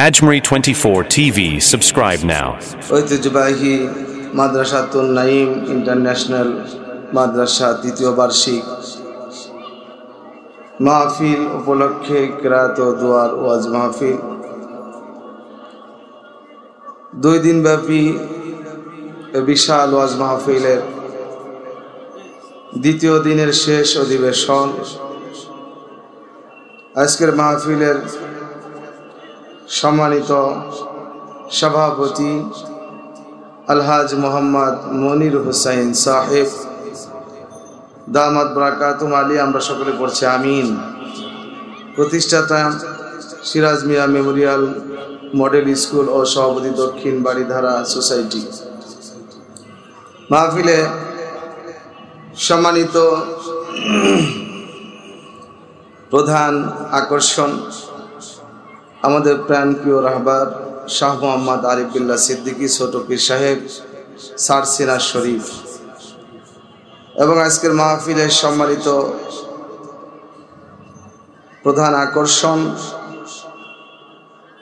Ajmeri 24 TV. Subscribe now. ঐতিহ্যবাহী মাদ্রাসাতুন Naim international মাদ্রাসা তৃতীয় বার্ষিক মাহফিল উপলক্ষে কিরাত ও দোয়ার ওয়াজ মাহফিল 2 দিন ব্যাপী বিশাল ওয়াজ মাহফিলের দ্বিতীয় দিনের শেষ অধিবেশন। আজকের মাহফিলের সম্মানিত সভাপতি আলহাজ মোহাম্মদ মনির হুসাইন সাহেব দামাত বারাকাতুম আলী, আমরা সকলে পড়ছি আমিন। প্রতিষ্ঠাতা Siraj Mia Memorial model school ও সভাপতি দক্ষিণ বাড়িধারা সোসাইটি। মাহফিলে সম্মানিত প্রধান আকর্ষণ আমাদের প্রাণপ্রিয় রাহবার শাহ মোহাম্মদ আরিফুল্লাহ সিদ্দিকী ছোট পীর সাহেব সারসিনা শরীফ, এবং আজকের মাহফিলের সম্মানিত প্রধান আকর্ষণ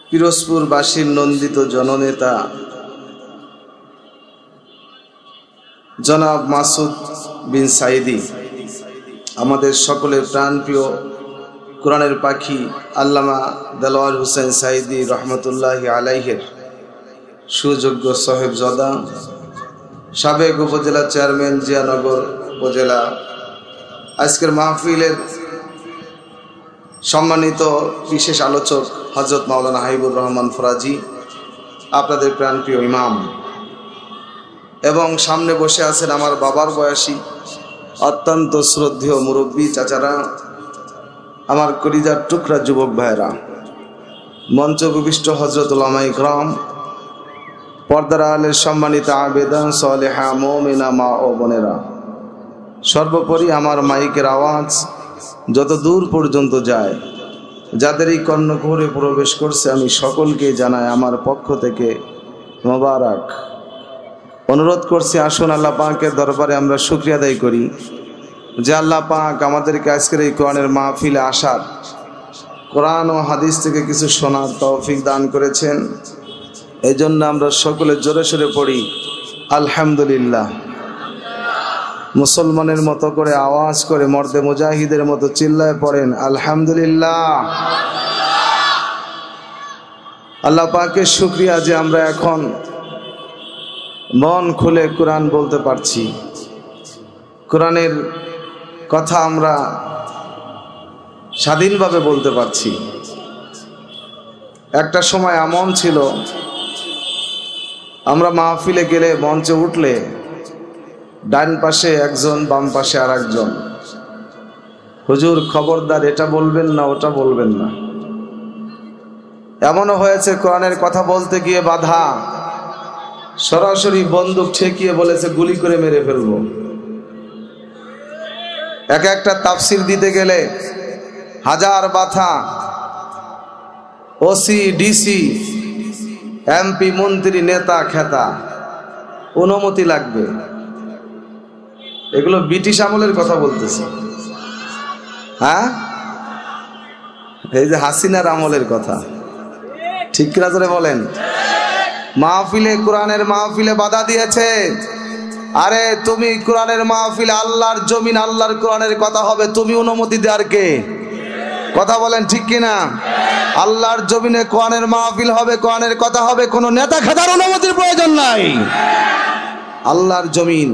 পিরোজপুরবাসীর নন্দিত জননেতা জনাব মাসুদ বিন সাইদি, আমাদের সকলের প্রাণপ্রিয় কোরআনের পাখি আল্লামা দেলোয়ার হোসেন সাইদি রহমতুল্লাহি আলাইহের সুযোগ্য সাহেবজাদা, সাবেক উপজেলা চেয়ারম্যান জিয়ানগর উপজেলা। আজকের মাহফিলের সম্মানিত বিশেষ আলোচক হযরত মাওলানা হাবিবুর রহমান ফরাজি, আপনাদের প্রাণপ্রিয় ইমাম, এবং সামনে বসে আছেন আমার বাবার বয়সী অত্যন্ত শ্রদ্ধেয় মুরব্বী চাচারা, আমার কলিজার টুকরা যুবক ভাইরা, মঞ্চ উপবিষ্ট হযরত উলামায়ে ইকরাম, পর্দার আড়ালের সম্মানিত আবেদা সালেহা মুমিনা মা ও বোনেরা, সর্বোপরি আমার মাইকের আওয়াজ যত দূর পর্যন্ত যায়, যাদের এই কর্ণকুহরে প্রবেশ করছে, আমি সকলকে জানাই আমার পক্ষ থেকে মোবারক। অনুরোধ করছি, আসুন আল্লাহ পাকের দরবারে আমরা শুকরিয়া আদায় করি যে আল্লাহ পাক আমাদেরকে আজকের এই কোরআনের মাহফিলে আসার, কোরআন ও হাদিস থেকে কিছু শোনার তৌফিক দান করেছেন। এই জন্য আমরা সকলে জোরে সোরে পড়ি আলহামদুলিল্লাহ। মুসলমানের মতো করে আওয়াজ করে মর্দে মুজাহিদের মতো চিল্লায় পড়েন আলহামদুলিল্লাহ। আল্লাহ পাকের শুকরিয়া যে আমরা এখন মন খুলে কোরআন বলতে পারছি, কোরআনের কথা আমরা স্বাধীনভাবে বলতে পারছি। একটা সময় এমন ছিল, আমরা মাহফিলে গেলে মঞ্চে উঠলে ডান পাশে একজন, বাম পাশে আর একজন, হুজুর খবরদার এটা বলবেন না, ওটা বলবেন না। এমনও হয়েছে কোরআনের কথা বলতে গিয়ে বাধা, সরাসরি বন্দুক ঠেকিয়ে বলেছে গুলি করে মেরে ফেলবো। একটা তাফসির দিতে গেলে হাজার বাধা, ওসি ডিসি এমপি মন্ত্রী নেতা খেতা অনুমতি লাগবে। এগুলো ব্রিটিশ আমলের কথা বলতেছে, হ্যাঁ, এই যে হাসিনার আমলের কথা, ঠিক কিনা জোরে বলেন। মাহফিলে, কোরআনের মাহফিলে বাধা দিয়েছে। আরে তুমি কোরআনের মাহফিলে, আল্লাহর জমিন, আল্লাহর কোরআনের কথা হবে, তুমি অনুমতি দেওয়ার কে? কথা বলেন ঠিক কিনা? আল্লাহর জমিনে কোরআনের মাহফিল হবে, কোরআনের কথা হবে, কোনো নেতা খেতার অনুমতির প্রয়োজন নাই। আল্লাহর জমিন,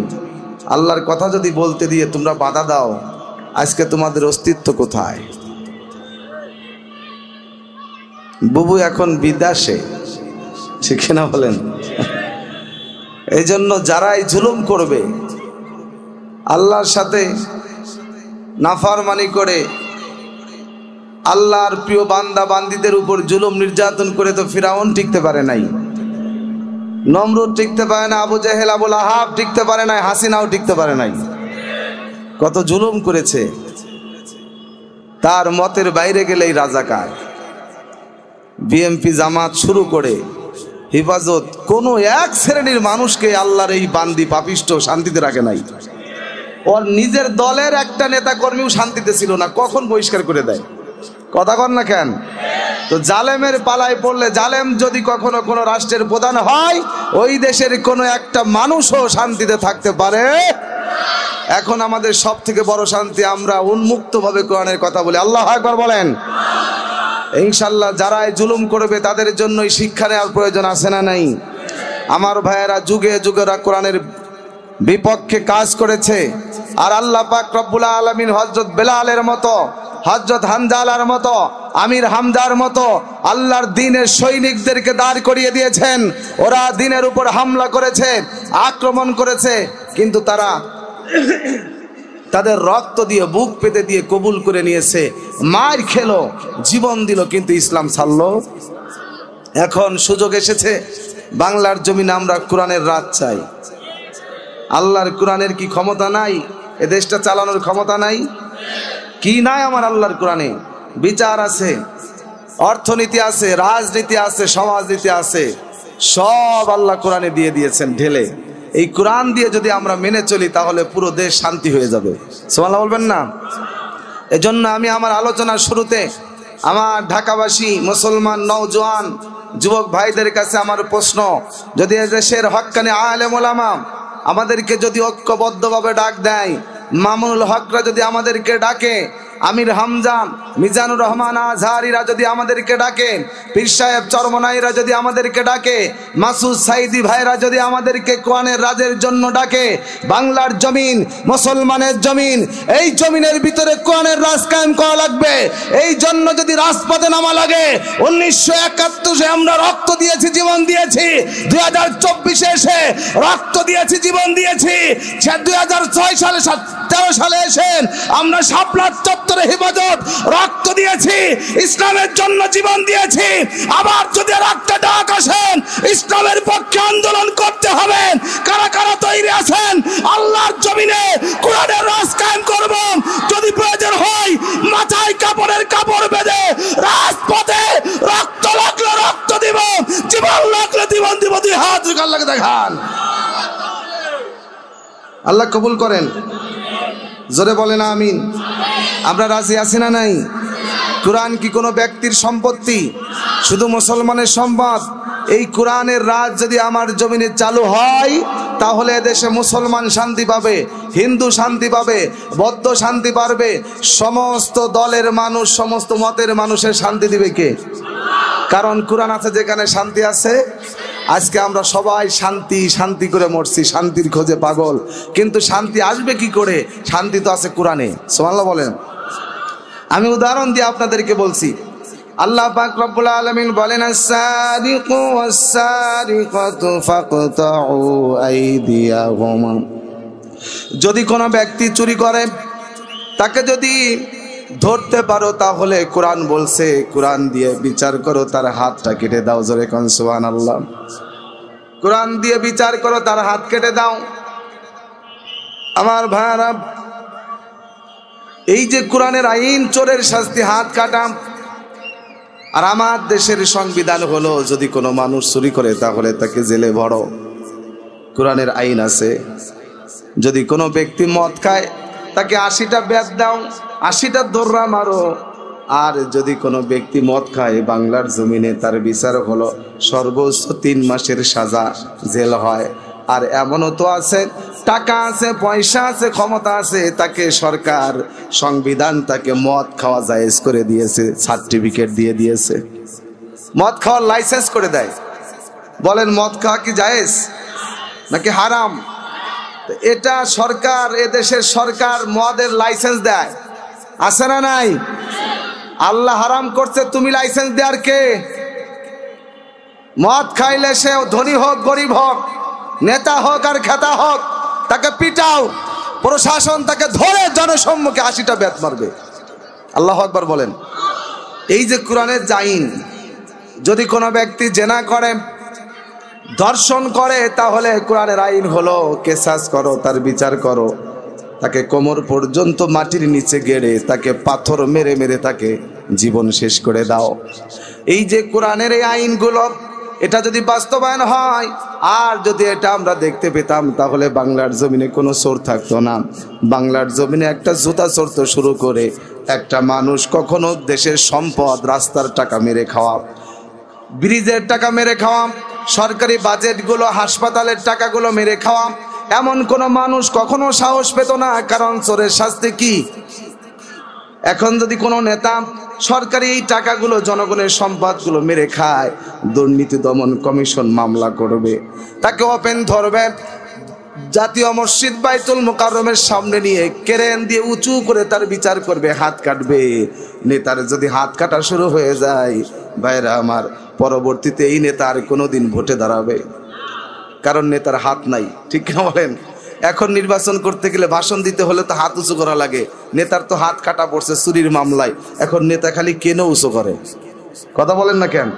আল্লাহর কথা যদি বলতে দিয়ে তোমরা বাধা দাও, আজকে তোমাদের অস্তিত্ব কোথায়? বুবু এখন বিদেশে, ঠিক কিনা বলেন? এই জন্য যারাই জুলুম করবে, আল্লাহর সাথে নাফরমানি করে, আল্লাহর প্রিয় বান্দা বান্দীদের উপর জুলুম নির্যাতন করে তো ফিরাউন টিকতে পারে নাই, নমরুদ টিকতে পারে না, আবু জেহেল আবু লাহাব টিকতে পারে নাই, হাসিনাও টিকতে পারে নাই। কত জুলুম করেছে। তার মতের বাইরে গেলেই রাজাকার। বিএমপি জামাত শুরু করে হেফাজত, কোনো এক শ্রেণীর মানুষকে আল্লাহর এই বান্দি পাপিষ্ট শান্তিতে রাখে নাই। ওর নিজের দলের একটা নেতা কর্মীও শান্তিতে ছিল না, কখন বহিষ্কার করে দেয়। কথা কন না কেন? তো জালেমের পালায় পড়লে, জালেম যদি কখনো কোনো রাষ্ট্রের প্রধান হয়, ওই দেশের কোনো একটা মানুষও শান্তিতে থাকতে পারে। এখন আমাদের সব থেকে বড় শান্তি, আমরা উন্মুক্তভাবে কোরআনের কথা বলি। আল্লাহু আকবার বলেন। ইনশাআল্লাহ যারা জুলুম করবে তাদের জন্যই শিক্ষা নেওয়ার প্রয়োজন আছে না নাই? আমার ভাইয়েরা যুগে যুগে কোরআনের বিপক্ষে কাজ করেছে, আর আল্লাহ পাক রব্বুল আলামিন হযরত বেলালের মতো, হযরত হানজালার মতো, আমির হামজার মতো আল্লাহর দ্বীনের সৈনিকদেরকে দাঁড় করিয়ে দিয়েছেন। ওরা দ্বীনের উপর হামলা করেছে, আক্রমণ করেছে, কিন্তু তারা তাদের রক্ত দিয়ে, বুক পেতে দিয়ে কবুল করে নিয়েছে, মার খেলো, জীবন দিল, কিন্তু ইসলাম ছাড়লো। এখন সুযোগ এসেছে, বাংলার জমিনে আমরা কোরআনের রাজ চাই। আল্লাহর কোরআনের কি ক্ষমতা নাই? এ দেশটা চালানোর ক্ষমতা নাই? কি নাই আমার আল্লাহর কোরআনে? বিচার আছে, অর্থনীতি আছে, রাজনীতি আছে, সমাজনীতি আছে, সব আল্লাহ কোরআনে দিয়ে দিয়েছেন ঢেলে। এই কোরআন দিয়ে যদি আমরা মেনে চলি তাহলে পুরো দেশ শান্তি হয়ে যাবে। সুবহানাল্লাহ বলবেন না? এজন্য আমি আমার আলোচনার শুরুতে আমার ঢাকাবাসী মুসলমান নওজোয়ান যুবক ভাইদের কাছে আমার প্রশ্ন, যদি দেশের হক্কানি আলেম ওলামা আমাদেরকে যদি ঐক্যবদ্ধভাবে ডাক দেয়, মামুনুল হকরা যদি আমাদেরকে ডাকে, আমির হামজা, মিজানুর রহমান আজহারিরা যদি আমাদেরকে ডাকে, পীর সাহেব চরমনাইরা যদি আমাদেরকে ডাকে, মাসুদ সাইদি ভাইরা যদি আমাদেরকে কোরআনের রাজের জন্য ডাকে, বাংলার জমিন মুসলমানের জমিন, এই জমিনের ভিতরে কোরআনের রাজ কায়েম করা লাগবে। এই জন্য যদি রাজপথে নামা লাগে, 1971 আমরা রক্ত দিয়েছি, জীবন দিয়েছি, 2024 এসে রক্ত দিয়েছি, জীবন দিয়েছি, 2006 সালে 13 সালে এসে আমরা শাপলা চত্বরে হিফাজত রক্ত দিয়েছি, ইসলামের জন্য জীবন দিয়েছি। আবার যদি একটা ডাক আসেন, ইসলামের পক্ষে আন্দোলন করতে হবে, কারা কারা তৈরি আছেন? আল্লাহর জমিনে কোরআনের রাজ কায়েম করব। যদি প্রয়োজন হয় মাথায় কাপড়ের কাপড় বেঁধে রাজপথে রক্ত লাগলে রক্ত দিব, জীবন লাগলে জীবন দিব। দুই হাত আল্লাহকে দেখান। আল্লাহ কবুল করেন। জোরে বলেন আমিন। আমরা রাজি আছি না নাই? কোরআন কি কোনো ব্যক্তির সম্পত্তি? শুধু মুসলমানের সম্পদ? এই কোরআনের রাজ যদি আমার জমিনে চালু হয়, তাহলে দেশে মুসলমান শান্তি পাবে, হিন্দু শান্তি পাবে, বৌদ্ধ শান্তি পাবে, সমস্ত দলের মানুষ, সমস্ত মতের মানুষের শান্তি দিবে কে? কারণ কোরআন আছে যেখানে শান্তি আছে। আজকে আমরা সবাই শান্তি শান্তি করে মরছি, শান্তির খোঁজে পাগল, কিন্তু শান্তি আসবে কি করে? শান্তি তো আছে কোরআনে। সুবহানাল্লাহ বলেন। আমি উদাহরণ দিয়ে আপনাদেরকে বলছি। আল্লাহ পাক রব্বুল আলামিন বলেন, আস-সারিকু ওয়াস-সারিকাতু ফাকতাউ আইদিয়াহুমা। যদি কোনো ব্যক্তি চুরি করে, তাকে যদি ধরতে পারো, তাহলে কোরআন বলছে কোরআন দিয়ে বিচার করো, তার হাতটা কেটে দাও। জোরে কোন সুবহানাল্লাহ। কোরআন দিয়ে বিচার করো, তার হাত কেটে দাও। আমার ভাইরা, এই যে কোরআনের আইন, চোরের শাস্তি হাত কাটা। আর আমার দেশের সংবিধান হলো, যদি কোনো মানুষ চুরি করে তাহলে তাকে জেলে ভরো। কোরআনের আইন আছে, যদি কোনো ব্যক্তি মদ খায় তাকে 80টা বেত দাও, 80টা দৌড়া মারো। আর যদি কোনো ব্যক্তি মদ খায়, বাংলার জমিনে তার বিচার হলো সর্বোচ্চ 3 মাসের সাজা, জেল হয়। আর এমনও তো আছে, টাকা আছে, পয়সা আছে, ক্ষমতা আছে, তাকে সরকার, সংবিধান তাকে মদ খাওয়া জায়েজ করে দিয়েছে, সার্টিফিকেট দিয়ে দিয়েছে, মদ খাওয়ার লাইসেন্স করে দেয়। বলেন মদ খাওয়া কি জায়েজ নাকি হারাম? এটা সরকার, এদেশের সরকার মদের লাইসেন্স দেয়, আছে না নাই? আল্লাহ হারাম করছে, তুমি লাইসেন্স দেওয়ার কে? মদ খাইলে সে ধনী হোক গরিব হোক, নেতা হোক আর খেতা হোক, তাকে পিটাও, প্রশাসন তাকে ধরে জনসম্মুখে 80টা বেত মারবে। আল্লাহু আকবার বলেন। এই যে কোরআনের আইন, যদি কোনো ব্যক্তি জেনা করে, ধর্ষণ করে, তাহলে কোরআনের আইন হলো কেসাস করো, তার বিচার করো, তাকে কোমর পর্যন্ত মাটির নিচে গেড়ে তাকে পাথর মেরে মেরে তাকে জীবন শেষ করে দাও। এই যে কোরআনের এই আইনগুলো, এটা যদি বাস্তবায়ন হয়, আর যদি এটা আমরা দেখতে পেতাম, তাহলে বাংলার জমিনে কোনো চোর থাকতো না। বাংলার জমিনে একটা জুতা চোর তো শুরু করে একটা মানুষ কখনো দেশের সম্পদ, রাস্তার টাকা মেরে খাওয়া, ব্রিজের টাকা মেরে খাওয়া, সরকারি বাজেটগুলো, হাসপাতালের টাকাগুলো মেরে খাওয়া, এমন কোন মানুষ কখনো সাহস পেত না, কারণ চোরের শাস্তি কি? এখন যদি কোনো নেতা সরকারি এই টাকাগুলো, জনগণের সম্পদগুলো মেরে খায়, দুর্নীতি দমন কমিশন মামলা করবে, তাকে ওপেন ধরবে, জাতীয় মসজিদ বাইতুল মুকাররমের সামনে নিয়ে কেরেন দিয়ে উঁচু করে তার বিচার করবে, হাত কাটবে। নেতার যদি হাত কাটা শুরু হয়ে যায়, ভাইরা আমার, পরবর্তীতে এই নেতা আর কোনোদিন ভোটে দাঁড়াবে, কারণ নেতার হাত নাই। ঠিক না বলেন? এখন নির্বাচন করতে গেলে, ভাষণ দিতে হলে তো হাত উঁচু করা লাগে, নেতার তো হাত কাটা পড়ছে চুরির মামলায়, এখন নেতা খালি কেন উঁচু করে? কথা বলেন না কেন?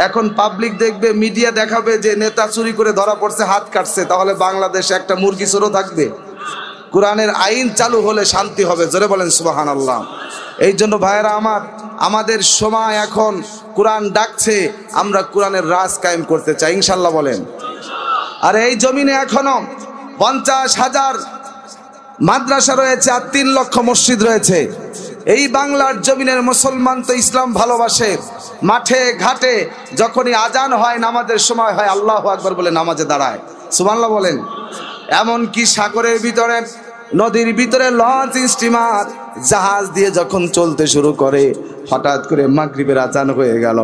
এখন পাবলিক দেখবে, মিডিয়া দেখাবে যে নেতা চুরি করে ধরা পড়ছে, হাত কাটছে, তাহলে বাংলাদেশে একটা মুরগি চোরও থাকবে? কোরআনের আইন চালু হলে শান্তি হবে, জোরে বলেন সুবহানাল্লাহ। এই জন্য ভাইয়েরা আমার, আমাদের সময় এখন, কোরআন ডাকছে, আমরা কোরআনের রাজ কায়েম করতে চাই, ইনশাল্লাহ বলেন। আর এই জমিনে এখনো 50,000 মাদ্রাসা রয়েছে, আর 3 লক্ষ মসজিদ রয়েছে। এই বাংলার জমিনের মুসলমান তো ইসলাম ভালোবাসে। মাঠে ঘাটে যখনই আজান হয়, নামাজের সময় হয়, আল্লাহু আকবার বলে নামাজে দাঁড়ায়, সুবহানাল্লাহ বলেন। এমন কি সাগরের ভিতরে, নদীর ভিতরে লঞ্চ, স্টিমার, জাহাজ দিয়ে যখন চলতে শুরু করে, হঠাৎ করে মাগরিবের আজান হয়ে গেল,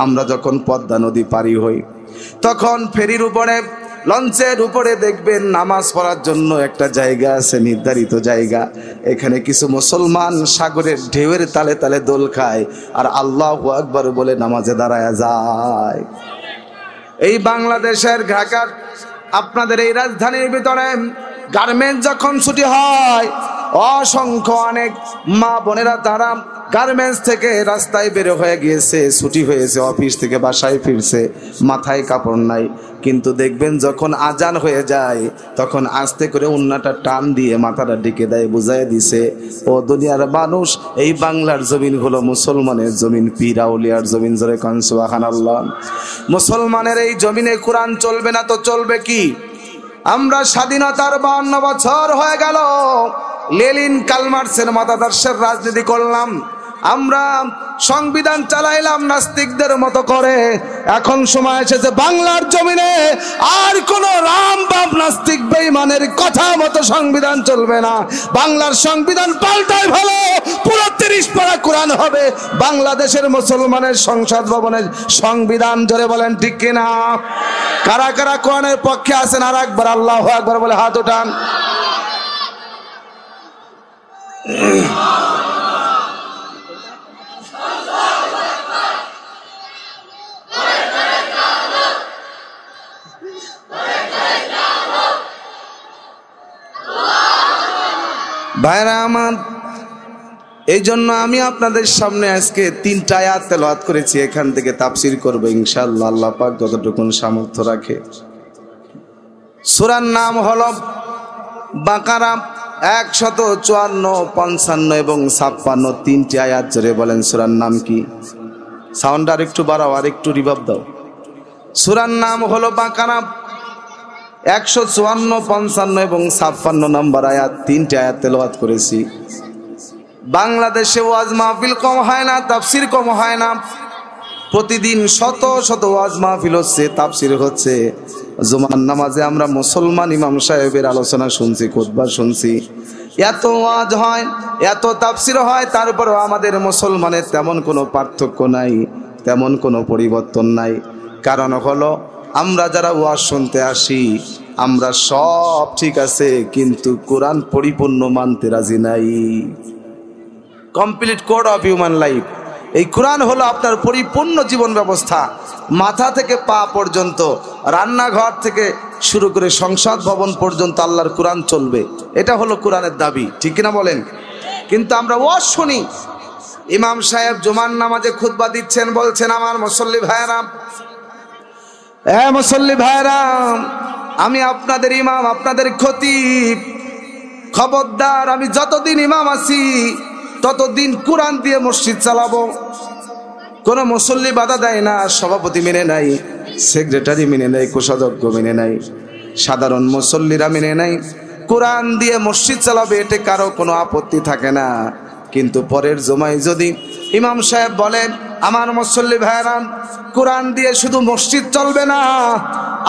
আমরা যখন পদ্মা নদী পারি হই, তখন ফেরির উপরে, লঞ্চের উপরে দেখবেন নামাজ পড়ার জন্য একটা জায়গা আছে, নির্ধারিত জায়গা। এখানে কিছু মুসলমান সাগরের ঢেউয়ের তালে তালে দোল খায়, আর আল্লাহু আকবার বলে নামাজে দাঁড়ায় যায়। এই বাংলাদেশের ঢাকার, আপনাদের এই রাজধানীর ভিতরে গার্মেন্ট যখন ছুটি হয়, অসংখ্য অনেক মা বোনেরা তারা গার্মেন্টস থেকে রাস্তায় বের হয়ে গিয়েছে, ছুটি হয়েছে, অফিস থেকে বাসায় ফিরছে, মাথায় কাপড় নাই, কিন্তু দেখবেন যখন আজান হয়ে যায়, তখন আস্তে করে উন্নাটা টান দিয়ে মাথাটা ঢেকে দেয়, বুঝাই দিছে, ও দুনিয়ার মানুষ, এই বাংলার জমিন হলো মুসলমানের জমিন, পীর আউলিয়ার জমিন, জোরে কান সুবহানাল্লাহ। মুসলমানের এই জমিনে কোরআন চলবে না তো চলবে কি? আমরা স্বাধীনতার 52 বছর হয়ে গেল, লেনিন কার্ল মার্ক্সের মতাদর্শের রাজনীতি করলাম, আমরা সংবিধান চালাইলাম নাস্তিকদের মতো করে। এখন সময় এসেছে বাংলার জমিনে আর কোন রাম বাপ নাস্তিক বেঈমানের কথা মতো সংবিধান চলবে না। বাংলার সংবিধান পাল্টাই ভালো, পুরো 30 পারা কোরআন হবে বাংলাদেশের মুসলমানের সংসদ ভবনের সংবিধান, জোরে বলেন ঠিক কিনা? কারা কারা কোরআনের পক্ষে আছেন আর একবার আল্লাহু আকবার বলে হাত উঠান। ভাইরা আমার, এই জন্য আমি আপনাদের সামনে আজকে 3টা আয়াত তেলাওয়াত করেছি, এখান থেকে তাফসীর করব ইনশাআল্লাহ, আল্লাহ পাক যতটুকু সামর্থ্য রাখে। সূরার নাম হলো বাকারা, 154, 55 এবং 56, 3টি আয়াত, জোরে বলেন সূরার নাম কি? সাউন্ড আর একটু বাড়াও, আর একটু রিভাব দাও। সূরার নাম হলো বাকারা, 154, 55 এবং 56 নম্বর আয়াত, 3টি আয়াত তেলাওয়াত করেছি। বাংলাদেশে ওয়াজ মাহফিল কম হয় না, তাফসীর কম হয় না, প্রতিদিন শত শত ওয়াজ মাহফিল হচ্ছে, তাফসীর হচ্ছে। জুমার নামাজে আমরা মুসলমান ইমাম সাহেবের আলোচনা শুনছি, খুতবা শুনছি, এত ওয়াজ হয়, এত তাফসীর হয়, তারপরেও আমাদের মুসলমানের তেমন কোনো পার্থক্য নাই, তেমন কোনো পরিবর্তন নাই। কারণ হলো, আমরা যারা ওয়াজ শুনতে আসি, আমরা সব ঠিক আছে, কিন্তু কোরআন পরিপূর্ণ মানতে রাজি নাই। Complete code of human life, এই কোরআন হলো আপনার পরিপূর্ণ জীবন ব্যবস্থা, মাথা থেকে পা পর্যন্ত, রান্নাঘর থেকে শুরু করে সংসদ ভবন পর্যন্ত আল্লাহর কোরআন চলবে, এটা হলো কোরআনের দাবি, ঠিক কিনা বলেন? কিন্তু আমরা ওয়াজ শুনি, ইমাম সাহেব জুমার নামাজে খুতবা দিচ্ছেন, বলছেন, আমার মুসল্লি ভাইরা, মুসল্লি ভাইরা, আমি আপনাদের ইমাম, আপনাদের খতিব, খবরদার, আমি যতদিন ইমাম আছি ততদিন কোরআন দিয়ে মসজিদ চালাবো। কোন মুসল্লি বাধা দেয় না, সভাপতি মেনে নাই, সেক্রেটারি মেনে নাই, কোষাধ্যক্ষ মেনে নাই, সাধারণ মুসল্লিরা মেনে নাই, কোরআন দিয়ে মসজিদ চালাবে, এতে কারো কোনো আপত্তি থাকে না। কিন্তু পরের জমায় যদি ইমাম সাহেব বলেন, আমার মুসল্লি ভাইরা, কোরআন দিয়ে শুধু মসজিদ চলবে না,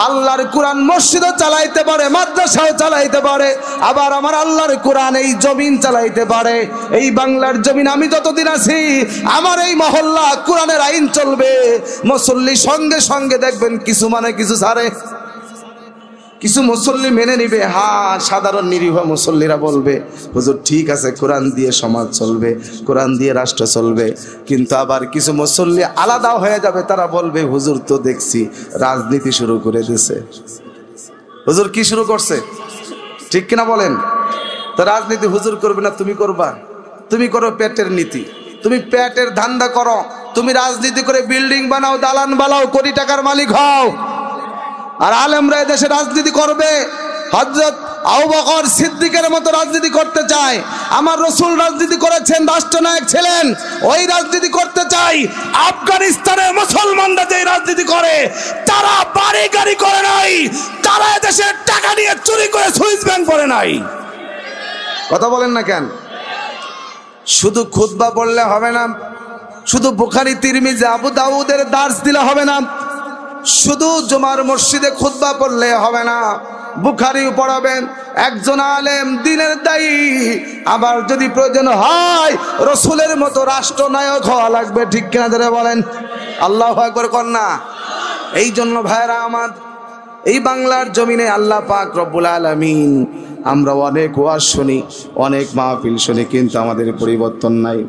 আল্লাহর কোরআন মসজিদও চালাইতে পারে, মাদ্রাসাও চালাইতে পারে, আবার আমার আল্লাহর কোরআন এই জমিন চালাইতে পারে। এই বাংলার জমিন আমি যতদিন আছি, আমার এই মহল্লা কোরআনের আইন চলবে। মুসল্লি সঙ্গে সঙ্গে দেখবেন কিছু মানে কিছু ছাড়ে, কিছু মুসল্লি মেনে নিবে। হ্যাঁ, সাধারণ নিরীহ মুসল্লিরা বলবে, হুজুর ঠিক আছে, কোরআন দিয়ে সমাজ চলবে, কোরআন দিয়ে রাষ্ট্র চলবে। কিন্তু আবার কিছু মুসল্লি আলাদা হয়ে যাবে, তারা বলবে, হুজুর তো দেখছি রাজনীতি শুরু করে দিয়েছে। হুজুর কি শুরু করছে? ঠিক কিনা বলেন? তো রাজনীতি হুজুর করবে না, তুমি করবা? তুমি করো পেটের নীতি, তুমি পেটের ধান্দা করো, তুমি রাজনীতি করে বিল্ডিং বানাও, দালান বানাও, কোটি টাকার মালিক হও। আর আলেমরা দেশে রাজনীতি করবে, হযরত আবু বকর সিদ্দিকের মতো রাজনীতি করতে চায়। আমার রাসূল রাজনীতি করেছেন, রাষ্ট্রনায়ক ছিলেন, ওই রাজনীতি করতে চাই। আফগানিস্তানের মুসলমানরা যে রাজনীতি করে, তারা বাড়ি গাড়ি করে নাই, তারা দেশে টাকা নিয়ে চুরি করে সুইস ব্যাংক করে নাই। কথা বলেন না কেন? শুধু খুতবা পড়লে হবে না, শুধু বুখারী তিরমিজি আবু দাউদের দার্স দিলে হবে না, শুধু জুমার মসজিদে খুতবা পড়লে হবে না, বুখারীও পড়াবেন। একজন আলেম দ্বীনের দায়ী, আবার যদি প্রয়োজন হয় রাসূলের মতো রাষ্ট্রনায়ক হওয়া লাগবে। ঠিক কিনা ধরে বলেন? আল্লাহু আকবার কর না। এই জন্য ভাইরা আমার, এই বাংলার জমিনে আল্লাহ পাক রব্বুল আলামিন, আমরা অনেক ওয়াজ শুনি, অনেক মাহফিল শুনি, কিন্তু আমাদের পরিবর্তন নাই।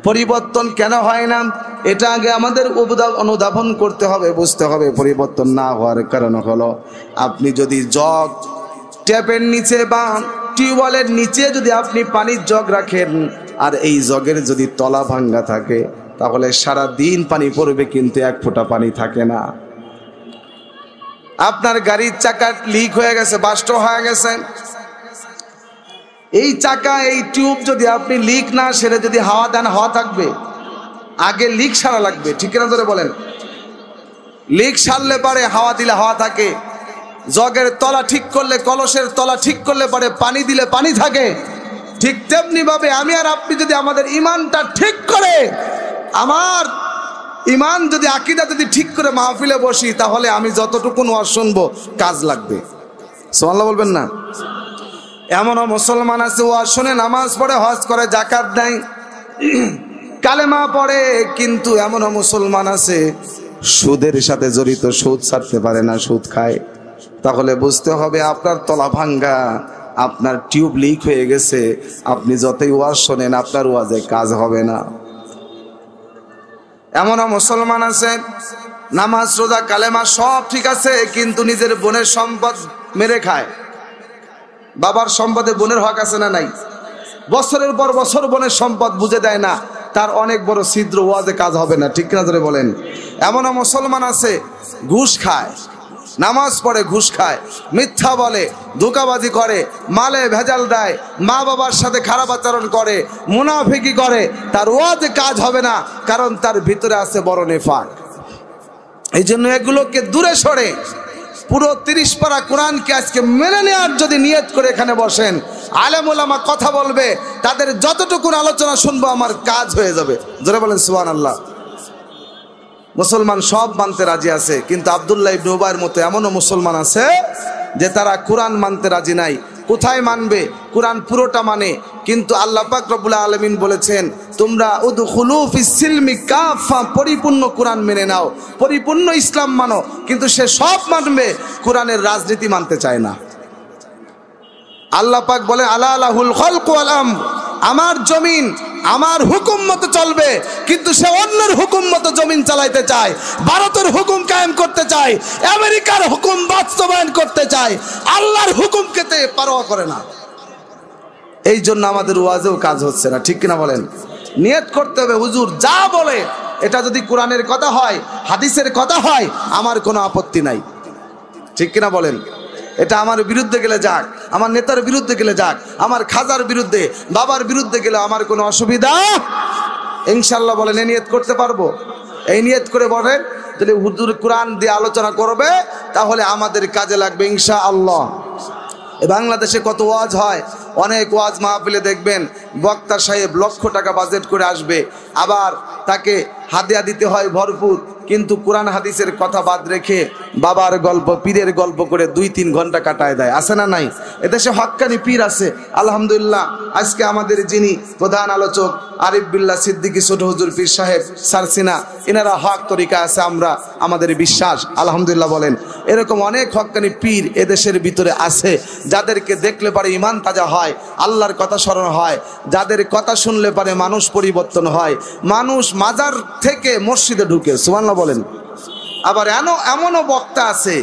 পরিবর্তন কেন হয় না, এটা আগে আমাদের অনুধাবন করতে হবে, বুঝতে হবে। পরিবর্তন না হওয়ার কারণ হলো, আপনি যদি জগ ট্যাপের নিচে বা টিউবওয়েলের নিচে যদি আপনি পানির জগ রাখেন, আর এই জগের যদি তলা ভাঙ্গা থাকে, তাহলে সারা দিন পানি পড়বে, কিন্তু এক ফোঁটা পানি থাকে না। আপনার গাড়ির চাকা লিক হয়ে গেছে, বাস্ট হয়ে গেছে, এই চাকা এই টিউব যদি আপনি লিক না সেরে যদি হাওয়া দেন, হাওয়া থাকবে? আগে লিক সারা লাগবে। ঠিক না ধরে বলেন? লিক সারলে পারে হাওয়া দিলে হাওয়া থাকে, জগের তলা ঠিক করলে, কলসের তলা ঠিক করলে পারে পানি দিলে পানি থাকে। ঠিক তেমনি ভাবে আমি আর আপনি যদি আমাদের ইমানটা ঠিক করে, আমার ইমান যদি, আকীদা যদি ঠিক করে মাহফিলে বসি, তাহলে আমি যতটুকু ওয়াজ শুনবো কাজ লাগবে। সুবহানাল্লাহ বলবেন না? এমনও মুসলমান আছে, ওয়াজ শুনে, নামাজ পড়ে, হজ করে, যাকাত দেয়, কালেমা পড়ে, কিন্তু এমনও মুসলমান আছে সুদের সাথে জড়িত, সুদ ছাড়তে পারে না, সুদ খায়। তাহলে বুঝতে হবে আপনার তলা ভাঙ্গা, আপনার টিউব লিক হয়ে গেছে। আপনি যতই ওয়াজ শোনেন, আপনার ওয়াজে কাজ হবে না। এমনও মুসলমান আছে, নামাজ রোজা কালেমা সব ঠিক আছে, কিন্তু নিজের বোনের সম্পদ মেরে খায়। বাবার সম্পদে বোনের হক আছে না নাই? বছরের পর বছর বোনের সম্পদ বুঝে দেয় না, তার অনেক বড় ছিদ্র, ওয়াজে কাজ হবে না। ঠিক না ধরে বলেন? এমনও মুসলমান আছে ঘুষ খায়, নামাজ পড়ে, ঘুষ খায়, মিথ্যা বলে, ধোঁকাবাজি করে, মালে ভেজাল দেয়, মা বাবার সাথে খারাপ আচরণ করে, মুনাফিকি করে, তার ওয়াজে কাজ হবে না, কারণ তার ভিতরে আছে বড় নেফাক। এই জন্য এগুলোকে দূরে সরে পুরো 30 পারা কোরআনকে আজকে মেনে নেওয়ার যদি নিয়ত করে এখানে বসেন, আলেম ওলামা কথা বলবে, তাদের যতটুকু আলোচনা শুনবো আমার কাজ হয়ে যাবে। জোরে বলেন সুবহানাল্লাহ। মুসলমান সব মানতে রাজি আছে, কিন্তু আব্দুল্লাহ ইবনে উবাইয়ের মতো এমনও মুসলমান আছে যে তারা কোরআন মানতে রাজি নাই। কোথায় মানবে? কোরআন পুরোটা মানে, কিন্তু আল্লাহ পাক রব্বুল আলামিন বলেছেন, তোমরা উদখুলু ফিস সিলমি কাফা, পরিপূর্ণ কোরআন মেনে নাও, পরিপূর্ণ ইসলাম মানো। কিন্তু সে সব মানবে, কোরআনের রাজনীতি মানতে চায় না। আল্লাহ পাক বলে, আলা লাহুল খালকু ওয়াল আমর, আমার জমিন আমার হুকুম মতো চলবে, কিন্তু সে অন্যের হুকুম মতো জমিন চালাইতে চায়, ভারতের হুকুম কায়েম করতে চায়, আমেরিকার হুকুম বাস্তবায়ন করতে চায়, আল্লাহর হুকুমকে তে পারোয়া করে না। এই জন্য আমাদের ওয়াজেও কাজ হচ্ছে না। ঠিক কিনা বলেন? নিয়ত করতে হবে, হুজুর যা বলে এটা যদি কোরআনের কথা হয়, হাদিসের কথা হয়, আমার কোনো আপত্তি নাই। ঠিক কিনা বলেন? এটা আমার বিরুদ্ধে গেলে যাক, আমার নেতার বিরুদ্ধে গেলে যাক, আমার খাজার বিরুদ্ধে, বাবার বিরুদ্ধে গেলে আমার কোনো অসুবিধা ইনশাল্লাহ। বলেন, এই নিয়ত করতে পারবো? এই নিয়ত করে বলেন, যদি হুজুর কোরআন দিয়ে আলোচনা করবে, তাহলে আমাদের কাজে লাগবে ইনশাআল্লাহ। বাংলাদেশে কত ওয়াজ হয়, অনেক ওয়াজ মাহফিলে দেখবেন বক্তা সাহেব লক্ষ টাকা বাজেট করে আসবে, আবার তাকে হাদিয়া দিতে হয় ভরপুর, কিন্তু কোরআন হাদিসের কথা বাদ রেখে বাবার গল্প পীরের গল্প করে 2-3 ঘন্টা কাটায় দেয়। আছে না নাই? এদেশে হক্কানি পীর আছে আলহামদুলিল্লাহ। আজকে আমাদের যিনি প্রধান আলোচক আরিফ বিল্লাহ সিদ্দিকী ছোট হুজুর পীর সাহেব সারসিনা, এনারা হক তরিকা আছে আমরা আমাদের বিশ্বাস আলহামদুলিল্লাহ বলেন। এরকম অনেক হক্কানি পীর এদেশের ভিতরে আছে, যাদেরকে দেখলে পারে ইমান তাজা হয়, আল্লাহর কথা স্মরণ হয়, যাদের কথা শুনলে পারে মানুষ পরিবর্তন হয়, মানুষ মাজার থেকে মসজিদে ঢুকে সুবহানাল্লাহ বলেন। আবার এমনও বক্তা আছে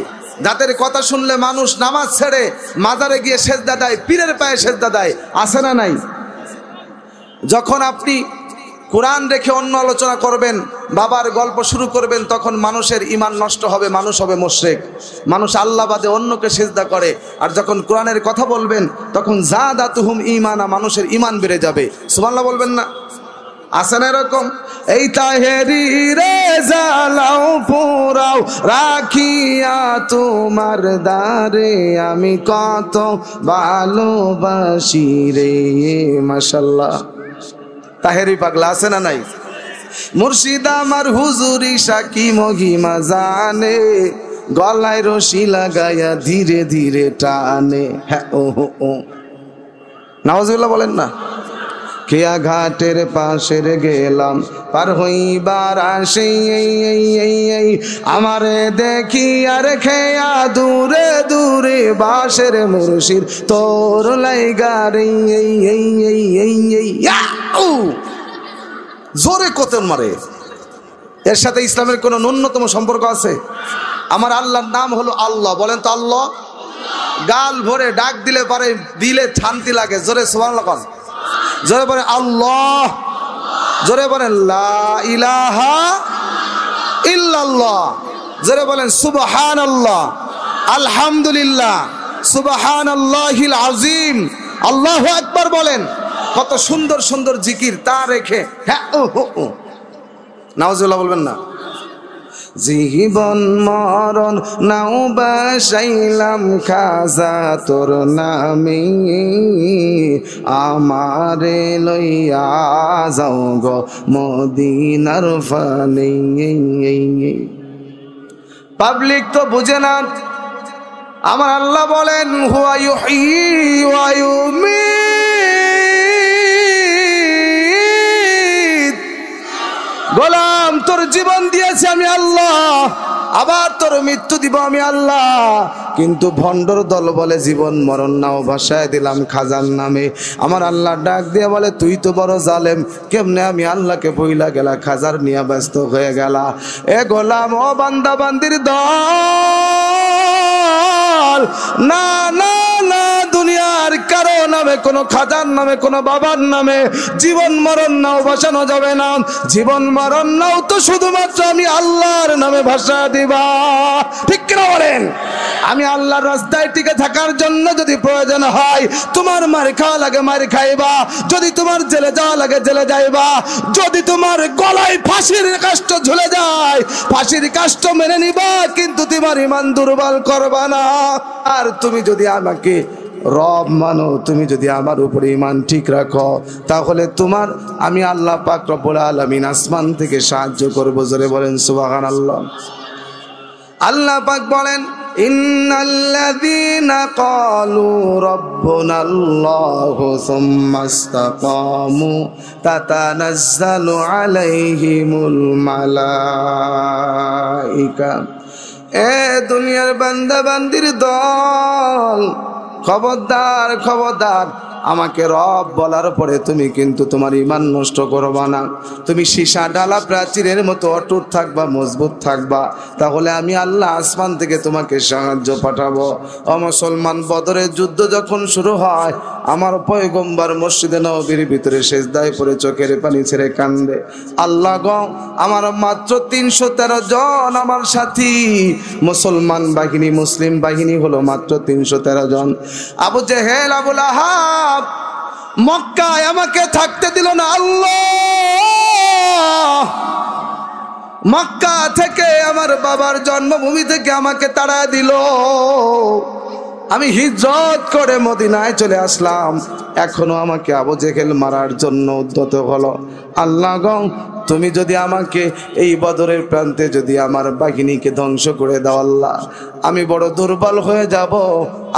যাদের কথা শুনলে মানুষ নামাজ ছেড়ে মাজারে গিয়ে সেজদা দেয়, পীরের পায়ে সেজদা দেয়। আছে না নাই? যখন আপনি কোরআন রেখে অন্য আলোচনা করবেন, বাবার গল্প শুরু করবেন, তখন মানুষের ঈমান নষ্ট হবে, মানুষ হবে মুশরিক, মানুষ আল্লাহ বাদে অন্যকে সিজদা করে। আর যখন কোরআনের কথা বলবেন তখন যাদাতুহুম ঈমানা, মানুষের ঈমান বেড়ে যাবে। সুবহানাল্লাহ বলবেন না? আছে না এরকম? এই তাহেরি রে জ্বালাও পোড়াও রাখিয়া তোমার দ্বারে, আমি কত ভালোবাসি রে। মাশাআল্লাহ, তাহেরি পাগলা আছে না নাই? মুর্শিদ আমার হুজুরি সাকি মহিমা জানে, গলায় রশি লাগাইয়া ধীরে ধীরে টানে। হ্যাঁ ও নাউজুবিল্লাহ বলেন না? কেয়া ঘাটের পাশের গেলাম পার হইবার আসে, আমারে দেখি আর খেয়া দূরে দূরে বাসের মুর্শিদ তোর লাইগারে। জোরে কতন মারে। এর সাথে ইসলামের কোনো ন্যূনতম সম্পর্ক আছে? আমার আল্লাহর নাম হলো আল্লাহ, বলেন তো আল্লাহ। গাল ভরে ডাক দিলে পারে দিলে শান্তি লাগে। জোরে সুবহানাল্লাহ, জোরে বলেন আল্লাহ, জোরে বলেন লা ইলাহা ইল্লাল্লাহ, জোরে বলেন সুবহানাল্লাহ, আলহামদুলিল্লাহ, সুবহানাল্লাহিল আযীম, আল্লাহু আকবার বলেন। কত সুন্দর সুন্দর জিকির তা রেখে হ্যাঁ ও নাউজুবিল্লাহ বলবেন না? জীবন মরণ নাও বাসাইলাম খাজা তোর নামে, আমারে লইয়া যাও গো মদিনার ফানে। পাবলিক তো বুঝে না। আমার আল্লাহ বলেন হুয়া ইউহয়ী ওয়া ইউমীত, গোলাম তোর জীবন দিয়েছি আমি আল্লাহ, আবার তোর মৃত্যু দিব আমি আল্লাহ। কিন্তু ভণ্ডর দল বলে জীবন মরণ নাও ভাসায় দিলাম খাজার নামে। আমার আল্লাহ ডাক দিয়ে বলে তুই তো বড় জালেম, কেমনে আমি আল্লাহকে বইলা গেলা, খাজার নিয়ে ব্যস্ত হয়ে গেলা। এ গোলাম ও বান্দা বান্দির দল, না না না, দুনিয়ার কারো নামে, কোনো খাজার নামে, কোনো বাবার নামে জীবন মরণ নাও ভাসানো যাবে না। জীবন মরণ নাও তো শুধুমাত্র আমি আল্লাহর নামে ভাসা দিবা। ঠিক কিনা বলেন? আমি আল্লাহর রাস্তায় টিকে থাকার জন্য যদি প্রয়োজন হয় তোমার মার খাওয়া লাগে মার খাইবা, যদি তোমার জেলে যাওয়া লাগে জেলে যাইবা, যদি তোমার গলায় ফাঁসির কাষ্ট ঝুলে যায় ফাঁসির কাষ্ট মেনে নিবা, কিন্তু তোমার ঈমান দুর্বল করবা না। আর তুমি যদি আমাকে রব মানো, তুমি যদি আমার উপরে ঈমান ঠিক রাখো, তাহলে তোমার আমি আল্লাহ পাক রব্বুল আলামিন আসমান থেকে সাহায্য করব। জোরে বলেন সুবহানাল্লাহ। আল্লাহ পাক বলেন ইন্নাল্লাযীনা ক্বালু রাব্বুনাল্লাহু সুম্মা ইসতাকামু তাতানাজ্জালু আলাইহিমুল মালাইকা। এ দুনিয়ার বান্দা বান্দির দল, খবরদার খবরদার, আমাকে রব বলার পরে তুমি কিন্তু তোমার ঈমান নষ্ট করবা না। তুমি সীসা ঢালা প্রাচীরের মতো অটুট থাকবা, মজবুত থাকবা, তাহলে আমি আল্লাহ আসমান থেকে তোমাকে সাহায্য পাঠাবো। ও মুসলমান, বদরের যুদ্ধ যখন শুরু হয় আমার পয়গম্বর মসজিদে নববীর ভিতরে সেজদায় পড়ে চোখের পানি ছেড়ে কান্দে, আল্লাহ গো আমার মাত্র 313 জন আমার সাথী। মুসলমান বাহিনী, মুসলিম বাহিনী হলো মাত্র 313 জন। আবু জেহেল, আবুল আহাব মক্কায় আমাকে থাকতে দিল না আল্লাহ। মক্কা থেকে আমার বাবার জন্মভূমি থেকে আমাকে তাড়া দিল। আমি হিজরত করে মদিনায় চলে আসলাম, এখনো আমাকে আবু জেহেল মারার জন্য উদ্যত হলো। আল্লাহ গো, তুমি যদি আমাকে এই বদরের প্রান্তে যদি আমার বাহিনীকে ধ্বংস করে দাও আল্লাহ, আমি বড় দুর্বল হয়ে যাব।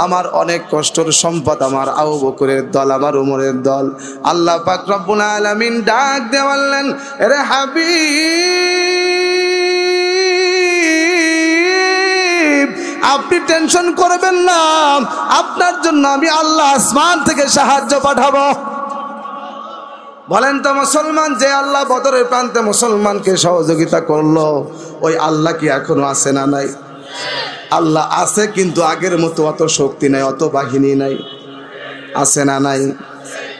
আমার অনেক কষ্টের সম্পদ আমার আবু বকরের দল, আমার উমরের দল। আল্লাহ পাক রব্বুল আলামিন ডাক দিয়ে বললেন, রে হাবিব, আপনি টেনশন করবেন না, আপনার জন্য আমি আল্লাহ আসমান থেকে সাহায্য পাঠাবো। বলেন তো মুসলমান, যে আল্লাহ বদরের প্রান্তে মুসলমানকে সহযোগিতা করলো, ওই আল্লাহ কি এখনো আছে না নাই? আল্লাহ আছে, কিন্তু আগের মতো অত শক্তি নাই, অত বাহিনী নাই। আছে না নাই?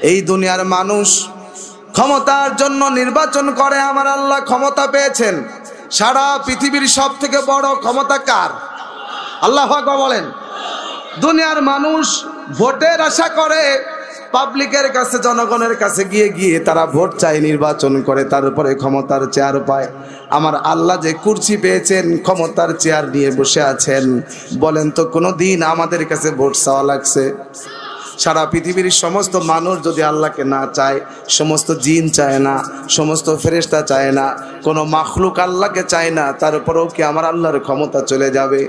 এই দুনিয়ার মানুষ ক্ষমতার জন্য নির্বাচন করে, আমার আল্লাহ ক্ষমতা পেয়েছেন। সারা পৃথিবীর সব থেকে বড় ক্ষমতা কার? আল্লাহু আকবার বলেন। দুনিয়ার মানুষ ভোটের আশা করে, পাবলিকের কাছে, জনগণের কাছে গিয়ে গিয়ে তারা ভোট চায়, নির্বাচন করে, তারপরে ক্ষমতার চেয়ার পায়। আমার আল্লাহ যে কুরসি পেয়েছেন, ক্ষমতার চেয়ার নিয়ে বসে আছেন, বলেন তো কোনো দিন আমাদের কাছে ভোট চাওয়া লাগছে? সারা পৃথিবীর সমস্ত মানুষ যদি আল্লাহকে না চায়, সমস্ত জিন চায় না, সমস্ত ফেরেশতা চায় না, কোনো মাখলুক আল্লাহকে চায় না, তারপরেও কি আমার আল্লাহর ক্ষমতা চলে যাবে?